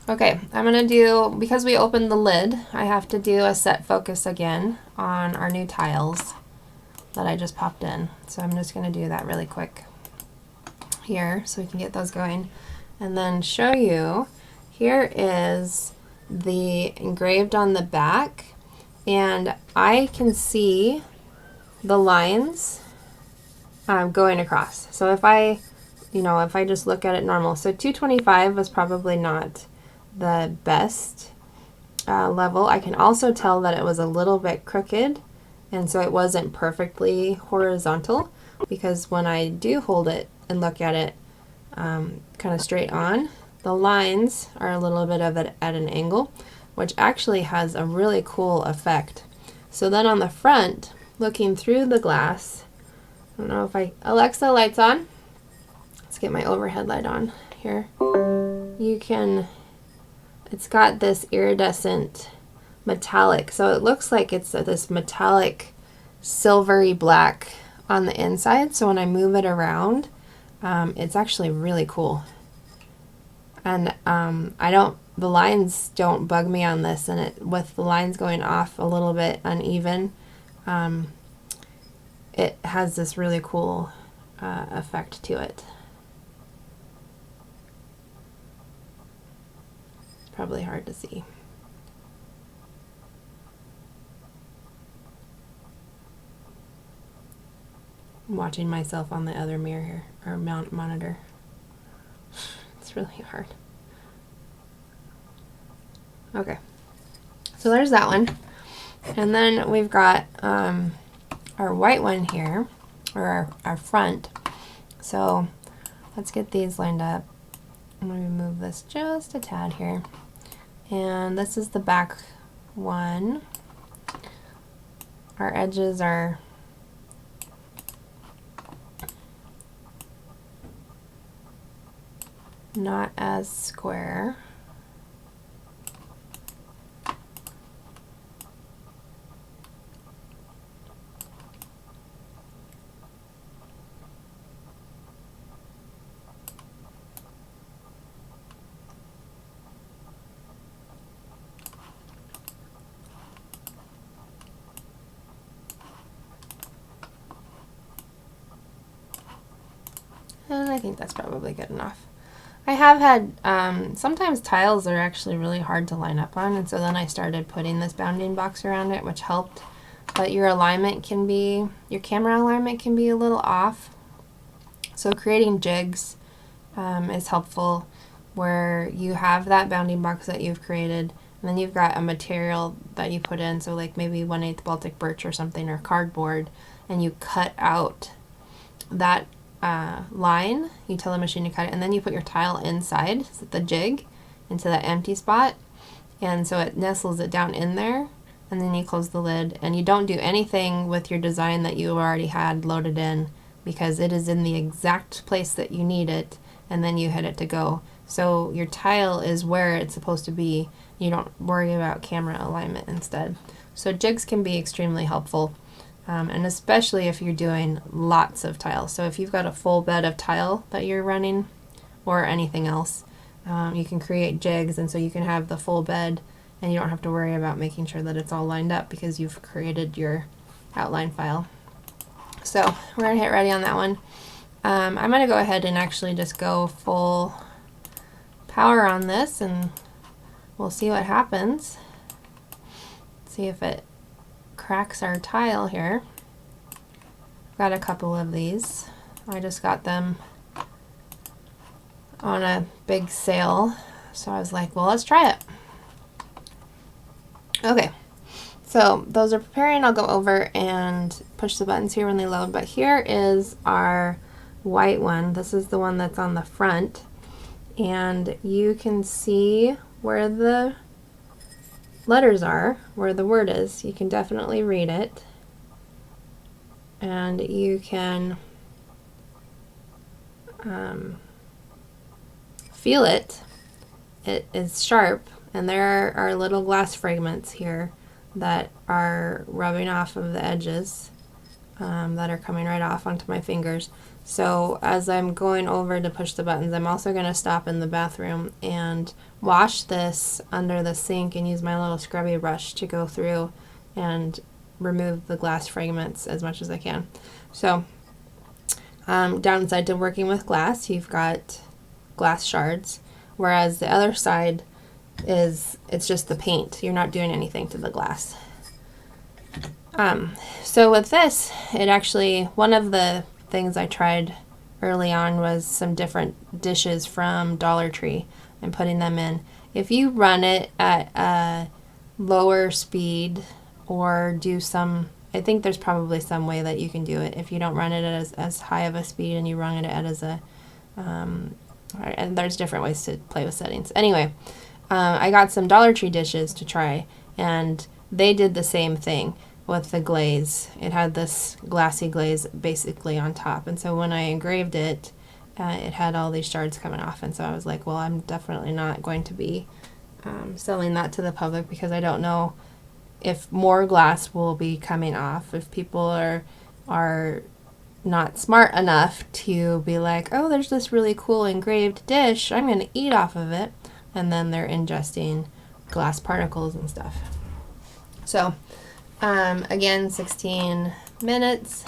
Okay, I'm gonna do, because we opened the lid, I have to do a set focus again on our new tiles that I just popped in. So I'm just gonna do that really quick here so we can get those going. And then show you, here is the engraved on the back, and I can see the lines going across. So if I, if I just look at it normal, so 225 was probably not the best level. I can also tell that it was a little bit crooked, and so it wasn't perfectly horizontal, because when I do hold it and look at it kind of straight on, the lines are a little bit of it at an angle, which actually has a really cool effect. So then on the front, looking through the glass, I don't know if Alexa, lights on. Let's get my overhead light on here. You can, it's got this iridescent metallic, so it looks like it's this metallic silvery black on the inside. So when I move it around, it's actually really cool. And the lines don't bug me on this, and with the lines going off a little bit uneven, it has this really cool effect to it. It's probably hard to see. I'm watching myself on the other mirror here, or monitor. It's really hard. Okay, so there's that one. And then we've got our white one here, or our front. So let's get these lined up. I'm going to move this just a tad here. And this is the back one. Our edges are not as square. And I think that's probably good enough. I have had, sometimes tiles are actually really hard to line up on, and so then I started putting this bounding box around it, which helped. But your alignment can be, your camera alignment can be a little off. So creating jigs is helpful, where you have that bounding box that you've created, and then you've got a material that you put in, so like maybe 1/8 Baltic birch or something, or cardboard, and you cut out that line, you tell the machine to cut it, and then you put your tile inside the jig into that empty spot, and so it nestles it down in there, and then you close the lid, and you don't do anything with your design that you already had loaded in, because it is in the exact place that you need it, and then you hit it to go. So your tile is where it's supposed to be. You don't worry about camera alignment instead. So jigs can be extremely helpful. And especially if you're doing lots of tiles. So if you've got a full bed of tile that you're running, or anything else, you can create jigs, and so you can have the full bed, and you don't have to worry about making sure that it's all lined up, because you've created your outline file. So we're going to hit ready on that one. I'm going to go ahead and actually just go full power on this, and we'll see what happens. See if it cracks our tile here. Got a couple of these. I just got them on a big sale, so I was like, well, let's try it. Okay, so those are preparing. I'll go over and push the buttons here when they load, but here is our white one. This is the one that's on the front, and you can see where the letters are, where the word is. You can definitely read it, and you can feel it. It is sharp, and there are little glass fragments here that are rubbing off of the edges. that are coming right off onto my fingers. So as I'm going over to push the buttons, I'm also going to stop in the bathroom and wash this under the sink and use my little scrubby brush to go through and remove the glass fragments as much as I can. So downside to working with glass, you've got glass shards, whereas the other side is it's just the paint. You're not doing anything to the glass. So with this, it actually, one of the things I tried early on was some different dishes from Dollar Tree and putting them in. If you run it at a lower speed or do some, I think there's probably some way that you can do it if you don't run it at as high of a speed and you run it at as a, and there's different ways to play with settings. Anyway, I got some Dollar Tree dishes to try, and they did the same thing with the glaze. It had this glassy glaze basically on top, and so when I engraved it, it had all these shards coming off, and so I was like, well, I'm definitely not going to be selling that to the public because I don't know if more glass will be coming off, if people are not smart enough to be like, oh, there's this really cool engraved dish, I'm going to eat off of it, and then they're ingesting glass particles and stuff. So again, 16 minutes,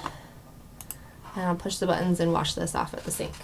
and I'll push the buttons and wash this off at the sink.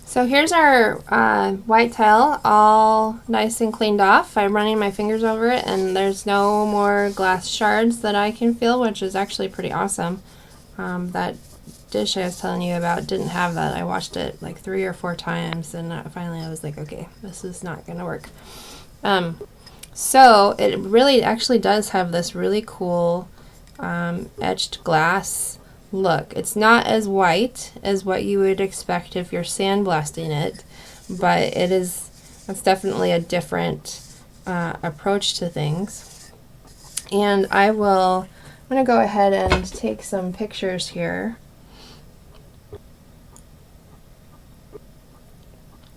So here's our white tile all nice and cleaned off. I'm running my fingers over it and there's no more glass shards that I can feel, which is actually pretty awesome. That dish I was telling you about didn't have that. I washed it like 3 or 4 times and finally I was like, okay, this is not going to work. So it really actually does have this really cool etched glass look. It's not as white as what you would expect if you're sandblasting it, but it's definitely a different approach to things. And I'm going to go ahead and take some pictures here.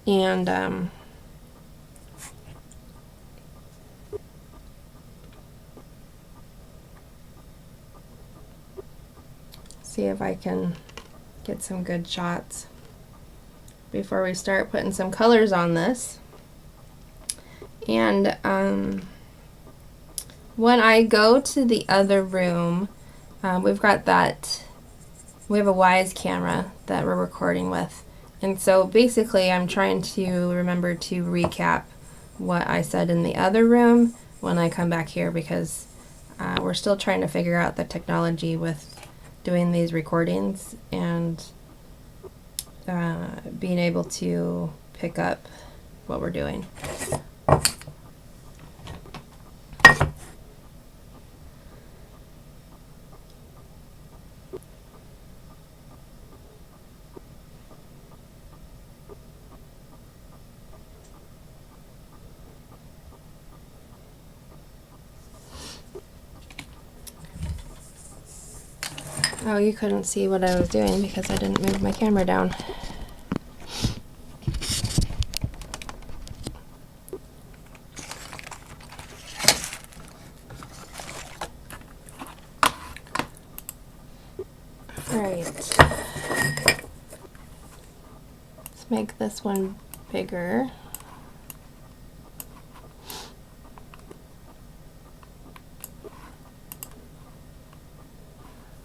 And see if I can get some good shots before we start putting some colors on this. And when I go to the other room, we have a Wise camera that we're recording with. And so basically I'm trying to remember to recap what I said in the other room when I come back here, because we're still trying to figure out the technology with doing these recordings and being able to pick up what we're doing. Oh, you couldn't see what I was doing because I didn't move my camera down. make this one bigger.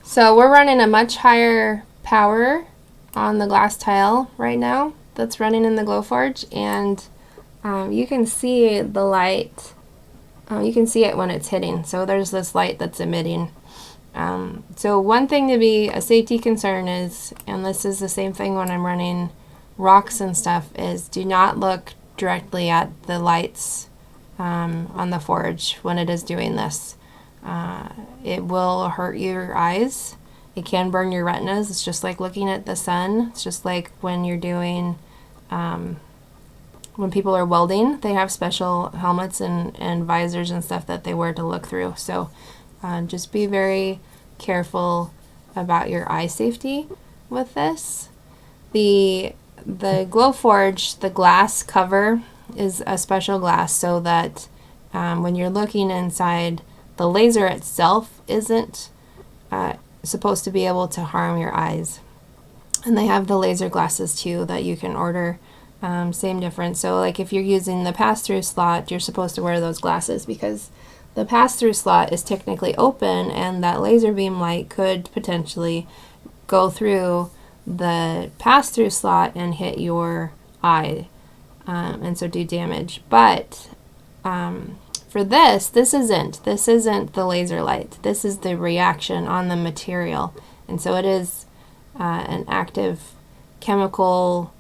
So we're running a much higher power on the glass tile right now that's running in the Glowforge, and you can see the light. You can see it when it's hitting. So there's this light that's emitting. So one thing to be a safety concern is, and this is the same thing when I'm running rocks and stuff, is do not look directly at the lights on the forge when it is doing this. It will hurt your eyes. It can burn your retinas. It's just like looking at the sun. It's just like when you're doing, when people are welding, they have special helmets and visors and stuff that they wear to look through. So just be very careful about your eye safety with this. The Glowforge, the glass cover is a special glass so that when you're looking inside, the laser itself isn't supposed to be able to harm your eyes. And they have the laser glasses too that you can order. Same difference. So like if you're using the pass-through slot, you're supposed to wear those glasses because the pass-through slot is technically open and that laser beam light could potentially go through the pass-through slot and hit your eye and so do damage. But for this isn't the laser light. This is the reaction on the material, and so it is an active chemical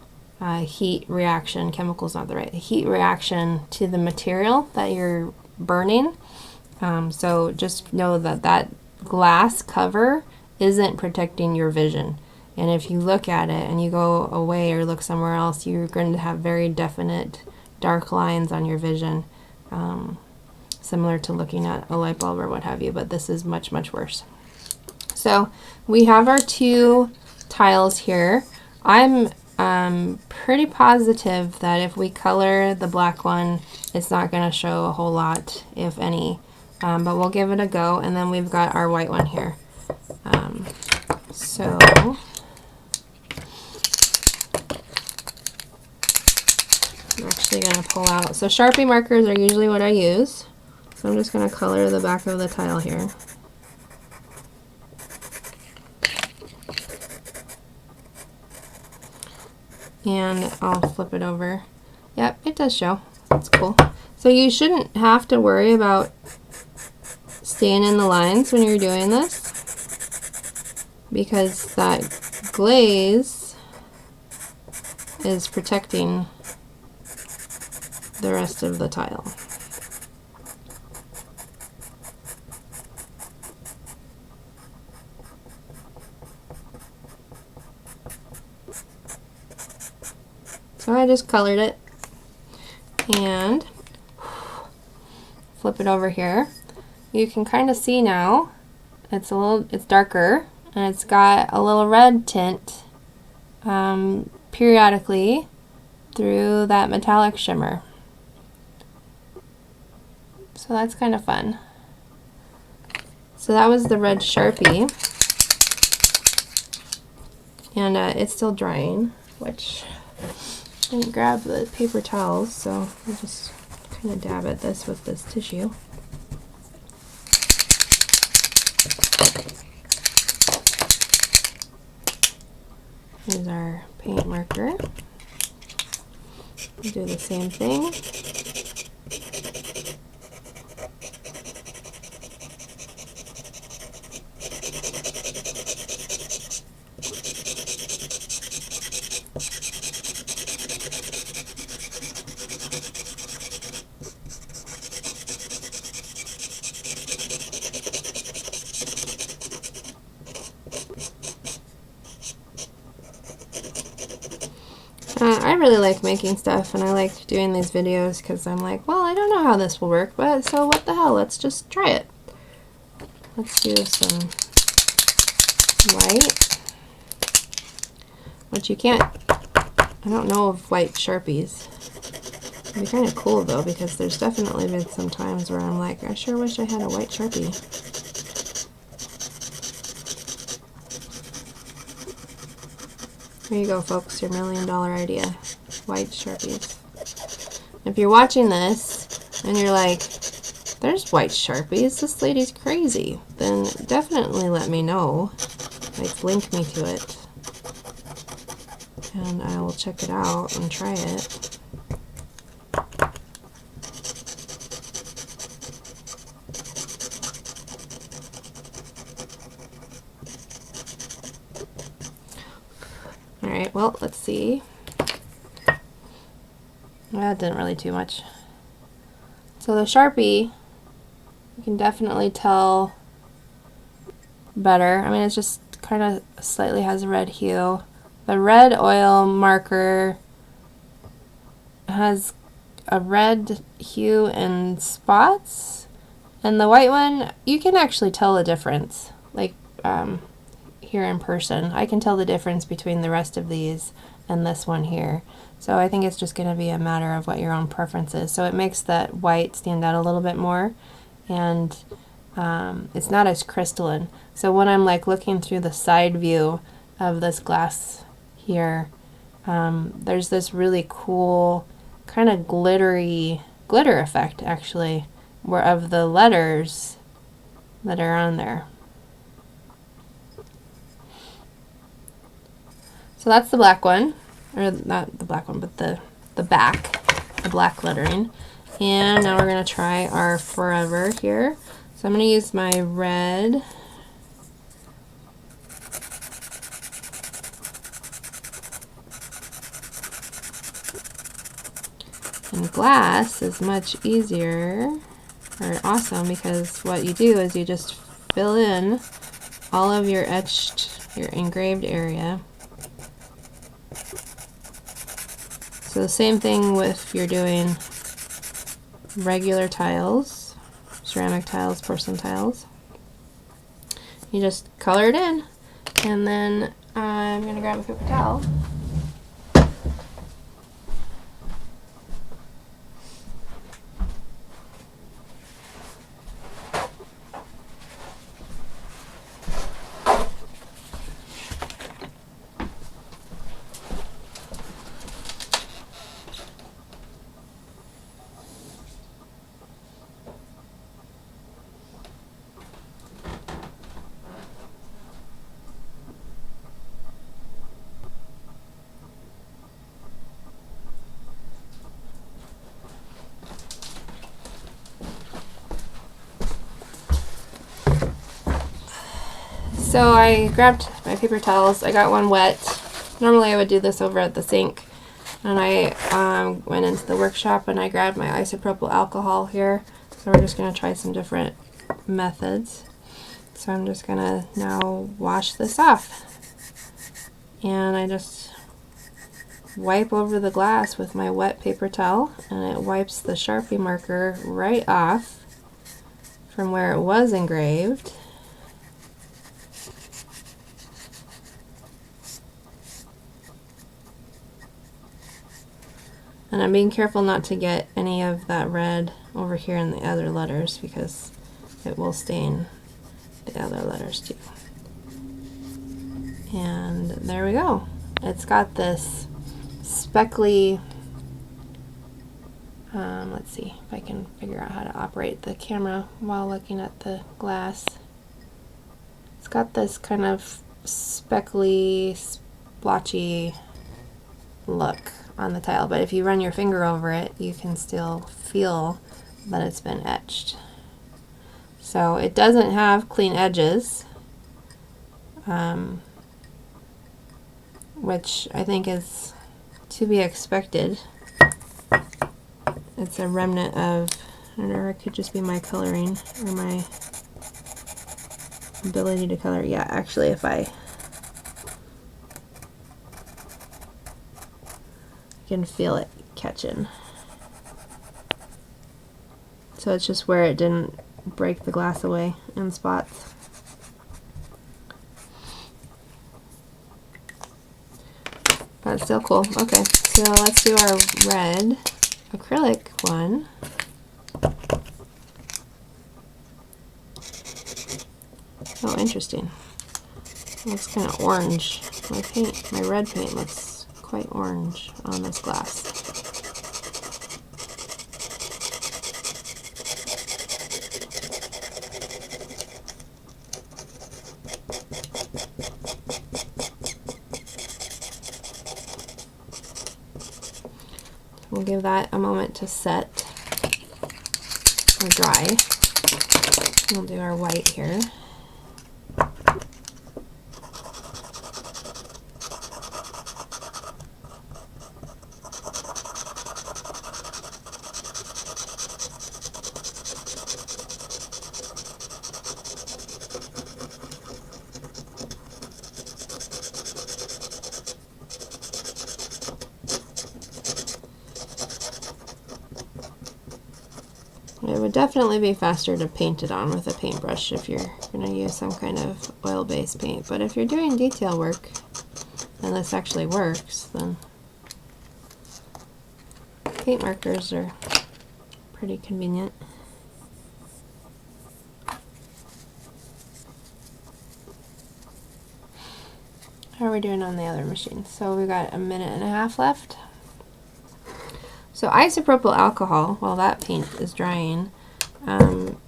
heat reaction. Chemical's not the right. Heat reaction to the material that you're burning. So just know that that glass cover isn't protecting your vision. And if you look at it and you go away or look somewhere else, you're going to have very definite dark lines on your vision, similar to looking at a light bulb or what have you, but this is much, much worse. So we have our two tiles here. I'm pretty positive that if we color the black one, it's not going to show a whole lot, if any, but we'll give it a go. And then we've got our white one here. So I'm actually going to pull out. So Sharpie markers are usually what I use. So I'm just going to color the back of the tile here. And I'll flip it over. Yep, it does show. That's cool. So you shouldn't have to worry about staying in the lines when you're doing this, because that glaze is protecting the rest of the tile. So I just colored it and flip it over here. You can kind of see now it's darker and it's got a little red tint periodically through that metallic shimmer. So that's kind of fun. So that was the red Sharpie, and it's still drying, which I didn't grab the paper towels, so I'll just kind of dab at this with this tissue. Here's our paint marker. We'll do the same thing. I really like making stuff, and I like doing these videos because I'm like, well, I don't know how this will work, but so what the hell, let's just try it. Let's do some white, which you can't, I don't know of white Sharpies. It'd be kind of cool though, because there's definitely been some times where I'm like, I sure wish I had a white Sharpie. There you go, folks, your $1 million idea. White Sharpies. If you're watching this and you're like, there's white Sharpies, this lady's crazy, then definitely let me know. Like, link me to it. And I will check it out and try it. Alright, well, let's see. That didn't really do much. So the Sharpie, you can definitely tell better. I mean, it's just kind of slightly has a red hue. The red oil marker has a red hue and spots, and the white one, you can actually tell the difference. Like here in person, I can tell the difference between the rest of these and this one here. So I think it's just going to be a matter of what your own preference is. So it makes that white stand out a little bit more, and it's not as crystalline. So when I'm like looking through the side view of this glass here, there's this really cool kind of glitter effect actually, where of the letters that are on there. So that's the black one, or not the black one, but the back, the black lettering. And now we're going to try our forever here. So I'm going to use my red. And glass is much easier, or awesome, because what you do is you just fill in all of your your engraved area. So the same thing with if you're doing regular tiles, ceramic tiles, porcelain tiles. You just color it in, and then I'm going to grab a paper towel. So I grabbed my paper towels. I got one wet. Normally I would do this over at the sink. And I went into the workshop and I grabbed my isopropyl alcohol here. So we're just going to try some different methods. So I'm just going to now wash this off. And I just wipe over the glass with my wet paper towel, and it wipes the Sharpie marker right off from where it was engraved. And I'm being careful not to get any of that red over here in the other letters, because it will stain the other letters too. And there we go. It's got this speckly, let's see if I can figure out how to operate the camera while looking at the glass. It's got this kind of speckly, splotchy look on the tile, but if you run your finger over it, you can still feel that it's been etched. So it doesn't have clean edges, which I think is to be expected. It's a remnant of, I don't know, it could just be my coloring or my ability to color. Yeah, actually, if I can feel it catching. So it's just where it didn't break the glass away in spots. But it's still cool. Okay, so let's do our red acrylic one. Oh, interesting. Looks kind of orange. my red paint looks quite orange on this glass. We'll give that a moment to set or dry. We'll do our white here. It would definitely be faster to paint it on with a paintbrush if you're going to use some kind of oil-based paint, but if you're doing detail work and this actually works, then paint markers are pretty convenient. How are we doing on the other machine? So we've got a minute and a half left. So isopropyl alcohol, while that paint is drying,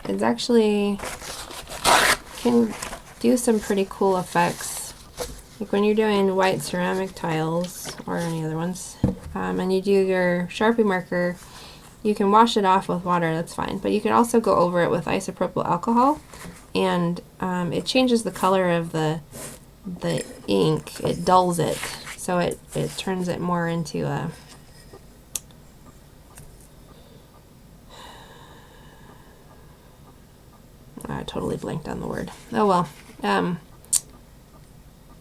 is actually can do some pretty cool effects. Like when you're doing white ceramic tiles or any other ones, and you do your Sharpie marker, you can wash it off with water, that's fine. But you can also go over it with isopropyl alcohol, and it changes the color of the ink. It dulls it, so it turns it more into a I totally blanked on the word. Oh well.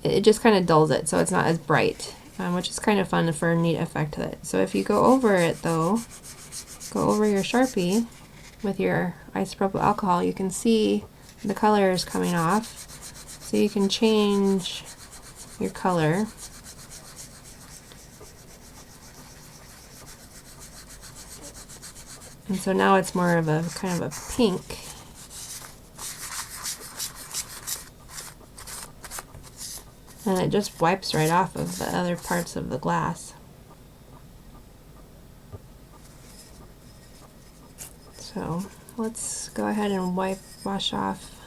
It just kind of dulls it, so it's not as bright, which is kind of fun for a neat effect of it. So if you go over it though, go over your Sharpie with your isopropyl alcohol, you can see the color is coming off. So you can change your color. And so now it's more of a kind of a pink. And it just wipes right off of the other parts of the glass. So let's go ahead and wash off,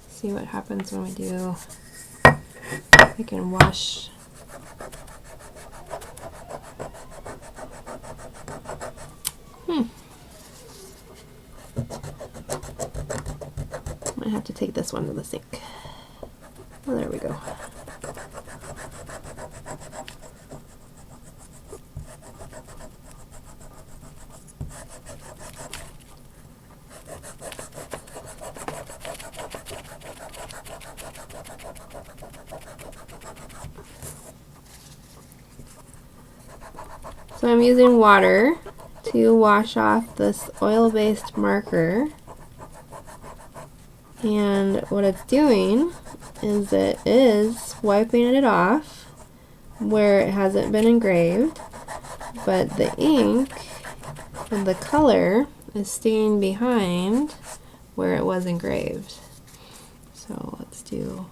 see what happens when we do. We can wash. I have to take this one to the sink. Oh, there we go. So I'm using water to wash off this oil-based marker, and what it's doing is it is wiping it off where it hasn't been engraved, but the ink and the color is staying behind where it was engraved. So let's do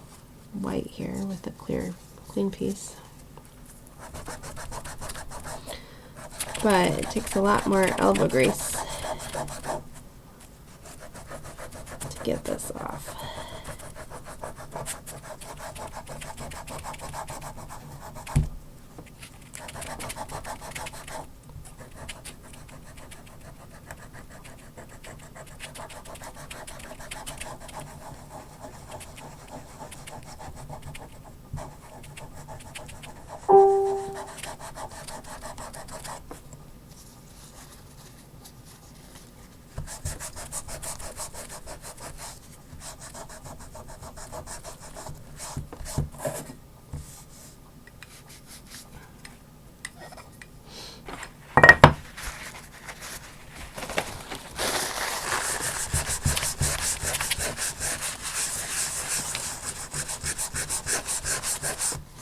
white here with a clean piece. But it takes a lot more elbow grease to get this off.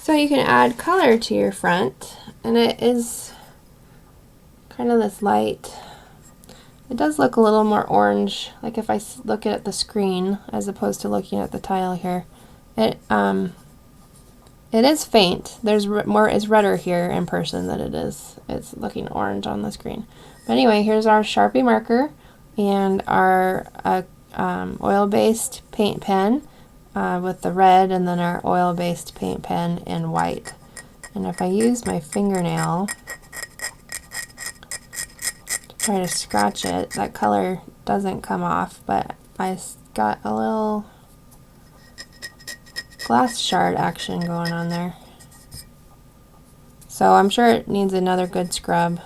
So you can add color to your front, and it is kind of this light. It does look a little more orange, like if I look at the screen as opposed to looking at the tile here. It It is faint. There's more, it's redder here in person than it is. It's looking orange on the screen. But anyway, here's our Sharpie marker and our oil-based paint pen with the red, and then our oil-based paint pen in white. And if I use my fingernail to try to scratch it, that color doesn't come off, but I got a little glass shard action going on there. So I'm sure it needs another good scrub.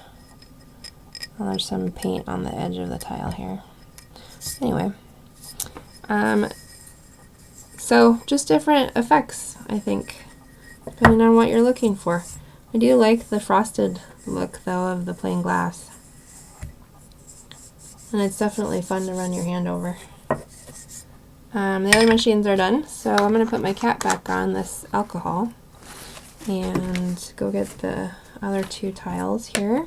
Well, there's some paint on the edge of the tile here. Anyway, so just different effects, I think, depending on what you're looking for. I do like the frosted look, though, of the plain glass. And it's definitely fun to run your hand over. The other machines are done, so I'm going to put my cap back on this alcohol and go get the other two tiles here.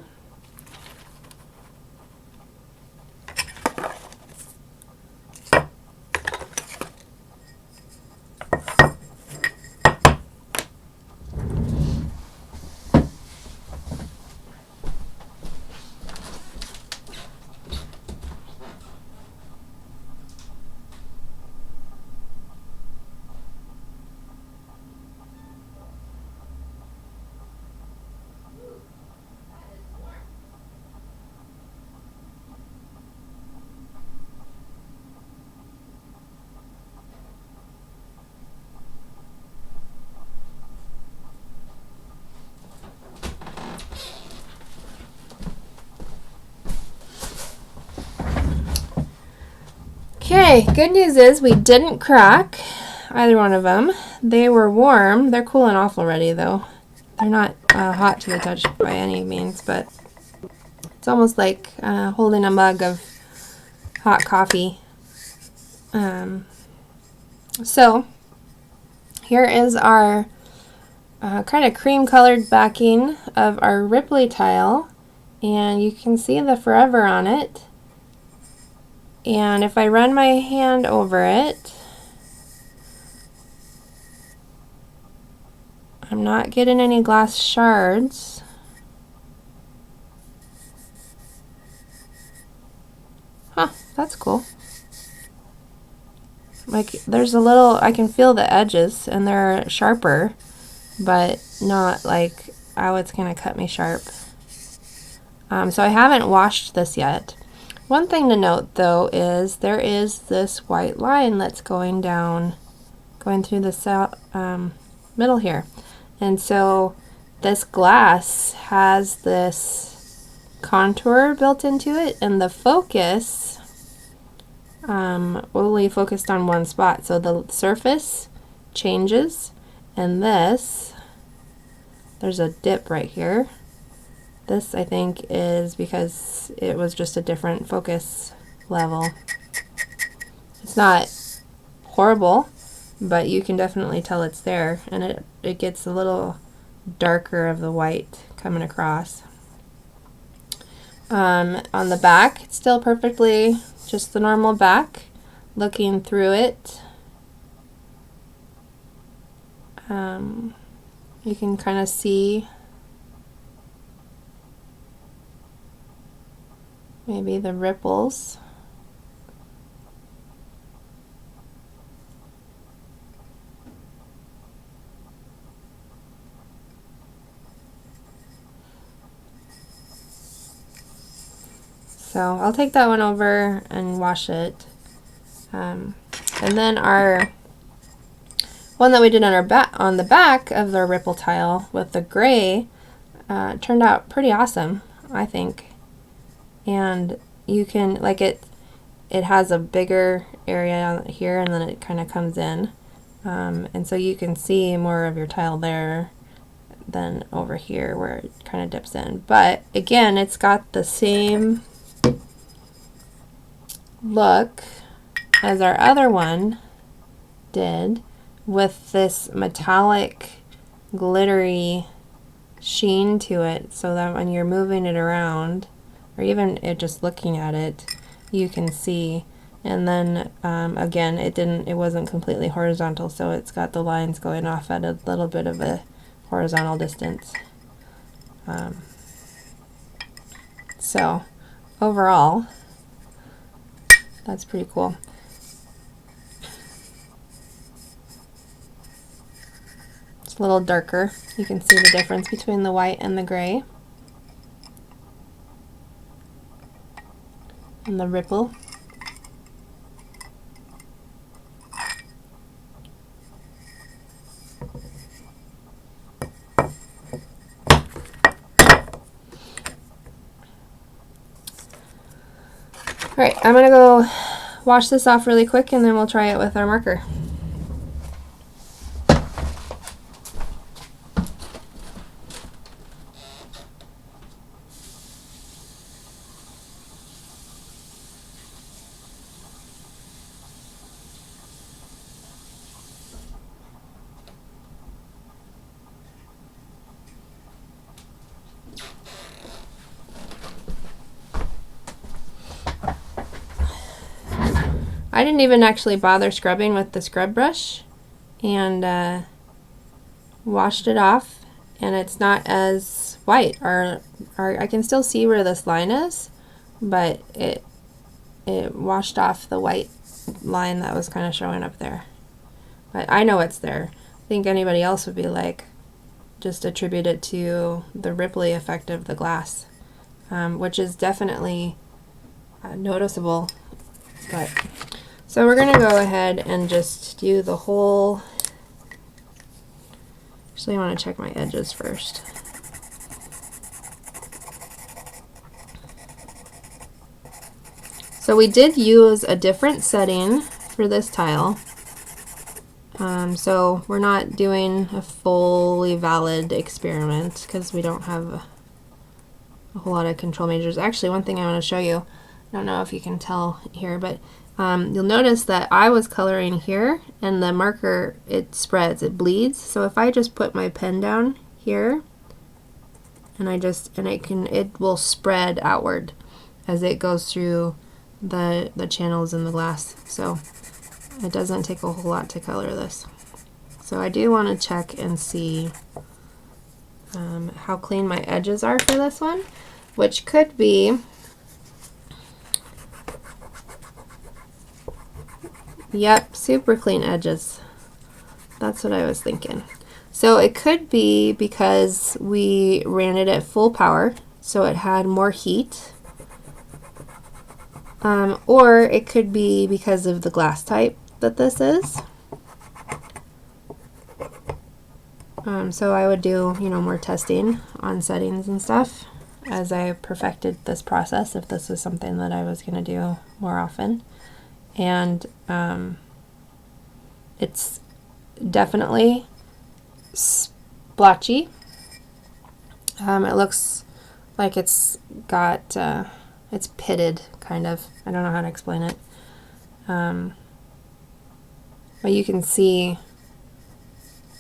Okay, good news is we didn't crack either one of them. They were warm. They're cooling off already, though. They're not hot to the touch by any means, but it's almost like holding a mug of hot coffee. So here is our kind of cream colored backing of our Ripley tile, and you can see the forever on it. And if I run my hand over it, I'm not getting any glass shards. Huh, that's cool. Like, there's a little, I can feel the edges, and they're sharper, but not like, oh, it's gonna cut me sharp. So I haven't washed this yet. One thing to note, though, is there is this white line that's going down, going through the middle here. And so this glass has this contour built into it, and the focus only focused on one spot. So the surface changes, and this, there's a dip right here. This, I think, is because it was just a different focus level. It's not horrible, but you can definitely tell it's there, and it gets a little darker of the white coming across. On the back, it's still perfectly just the normal back. Looking through it, you can kind of see maybe the ripples. So I'll take that one over and wash it. And then our one that we did on on the back of the ripple tile with the gray turned out pretty awesome, I think. And you can, like, it has a bigger area here, and then it kind of comes in. And so you can see more of your tile there than over here where it kind of dips in. But again, it's got the same look as our other one did, with this metallic glittery sheen to it, so that when you're moving it around, or even just looking at it, you can see. and then again it wasn't completely horizontal, so it's got the lines going off at a little bit of a horizontal distance. So overall, that's pretty cool. It's a little darker. You can see the difference between the white and the gray and the ripple. Alright, I'm going to go wash this off really quick and then we'll try it with our marker. I didn't even actually bother scrubbing with the scrub brush, and washed it off, and it's not as white, or I can still see where this line is, but it washed off the white line that was kind of showing up there. But I know it's there. I think anybody else would be like, just attribute it to the ripply effect of the glass, which is definitely noticeable. But so we're going to go ahead and just do the whole. Actually, I want to check my edges first. So we did use a different setting for this tile. So we're not doing a fully valid experiment because we don't have a whole lot of control measures. Actually, one thing I want to show you, I don't know if you can tell here, but you'll notice that I was coloring here and the marker, it spreads, it bleeds. So if I just put my pen down here and it will spread outward as it goes through the channels in the glass. So it doesn't take a whole lot to color this. So I do want to check and see how clean my edges are for this one, which could be, yep, super clean edges. That's what I was thinking. So it could be because we ran it at full power, so it had more heat. Or it could be because of the glass type that this is. So I would do, more testing on settings and stuff as I perfected this process, if this was something that I was going to do more often. And it's definitely splotchy. It looks like it's got, it's pitted, kind of. I don't know how to explain it. But you can see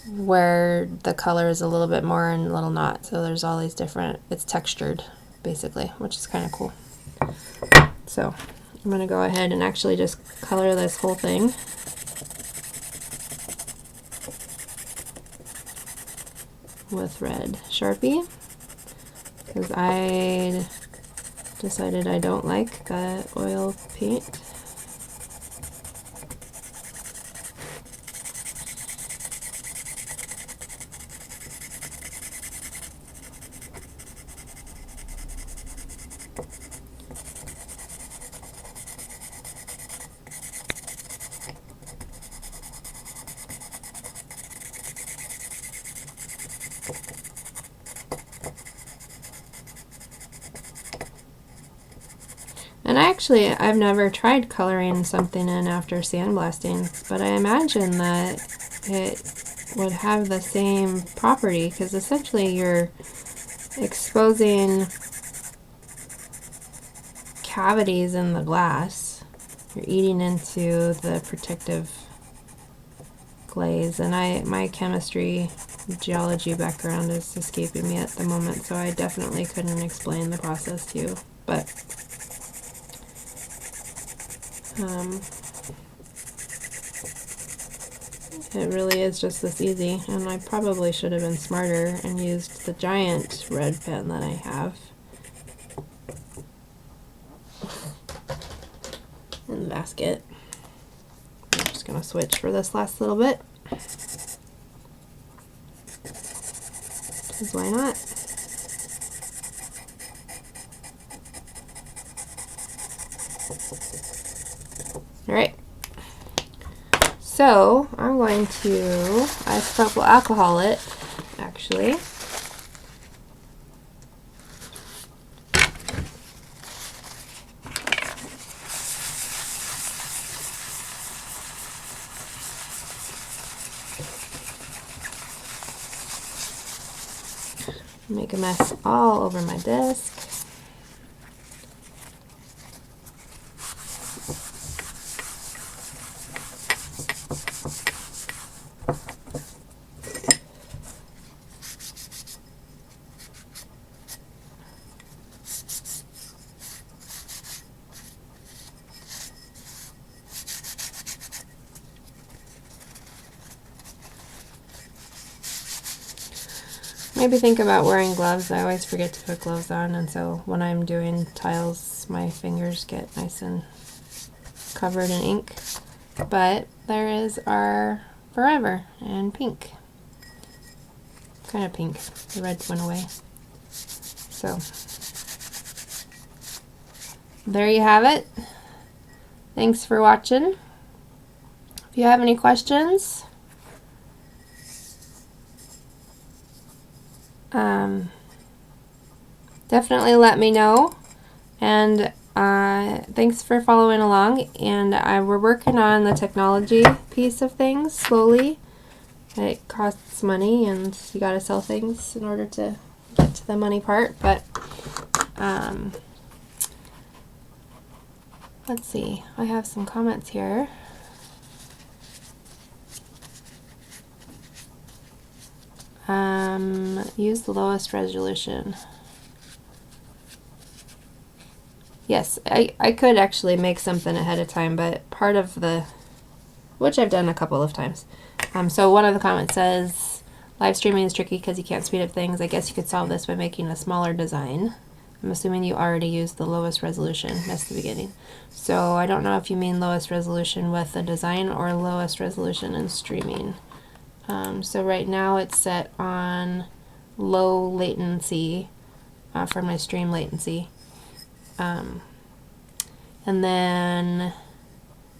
where the color is a little bit more and a little not. So there's all these different, it's textured, basically, which is kind of cool. So I'm going to go ahead and actually just color this whole thing. With red Sharpie, because I decided I don't like the oil paint. And I've never tried coloring something in after sandblasting, but I imagine that it would have the same property, because essentially you're exposing cavities in the glass. You're eating into the protective glaze, and my chemistry, geology background is escaping me at the moment, so I definitely couldn't explain the process to you, but It really is just this easy, and I probably should have been smarter and used the giant red pen that I have in the basket. I'm just going to switch for this last little bit, because why not? Alright, so I'm going to isopropyl alcohol it, actually. Make a mess all over my disc. Maybe think about wearing gloves. I always forget to put gloves on, and so when I'm doing tiles, my fingers get nice and covered in ink. But there is our Forever in pink. Kind of pink. The red went away. So there you have it. Thanks for watching. If you have any questions, definitely let me know, and thanks for following along. And we're working on the technology piece of things slowly. It costs money, and you gotta sell things in order to get to the money part, but let's see, I have some comments here. Use the lowest resolution. Yes, I could actually make something ahead of time, but part of the, which I've done a couple of times. So one of the comments says, live streaming is tricky because you can't speed up things. I guess you could solve this by making a smaller design. I'm assuming you already used the lowest resolution. That's the beginning. So I don't know if you mean lowest resolution with the design or lowest resolution in streaming. So right now it's set on low latency for my stream latency. And then,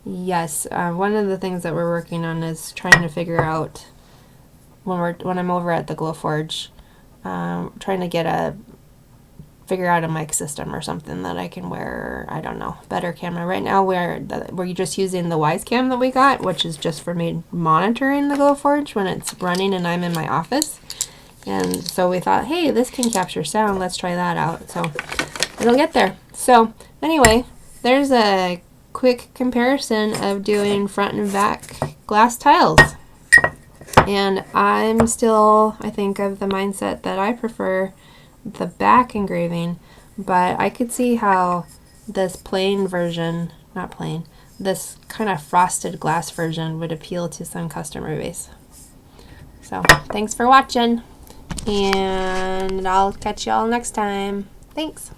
yes, one of the things that we're working on is trying to figure out when I'm over at the Glowforge, trying to figure out a mic system or something that I can wear, I don't know, better camera. Right now we're just using the Wise Cam that we got, which is just for me monitoring the Glowforge when it's running and I'm in my office. And so we thought, hey, this can capture sound, let's try that out. So it'll get there. So anyway, there's a quick comparison of doing front and back glass tiles. And I'm still, I think, of the mindset that I prefer the back engraving, but I could see how this plain version, not plain, this kind of frosted glass version would appeal to some customer base. So thanks for watching, and I'll catch you all next time. Thanks.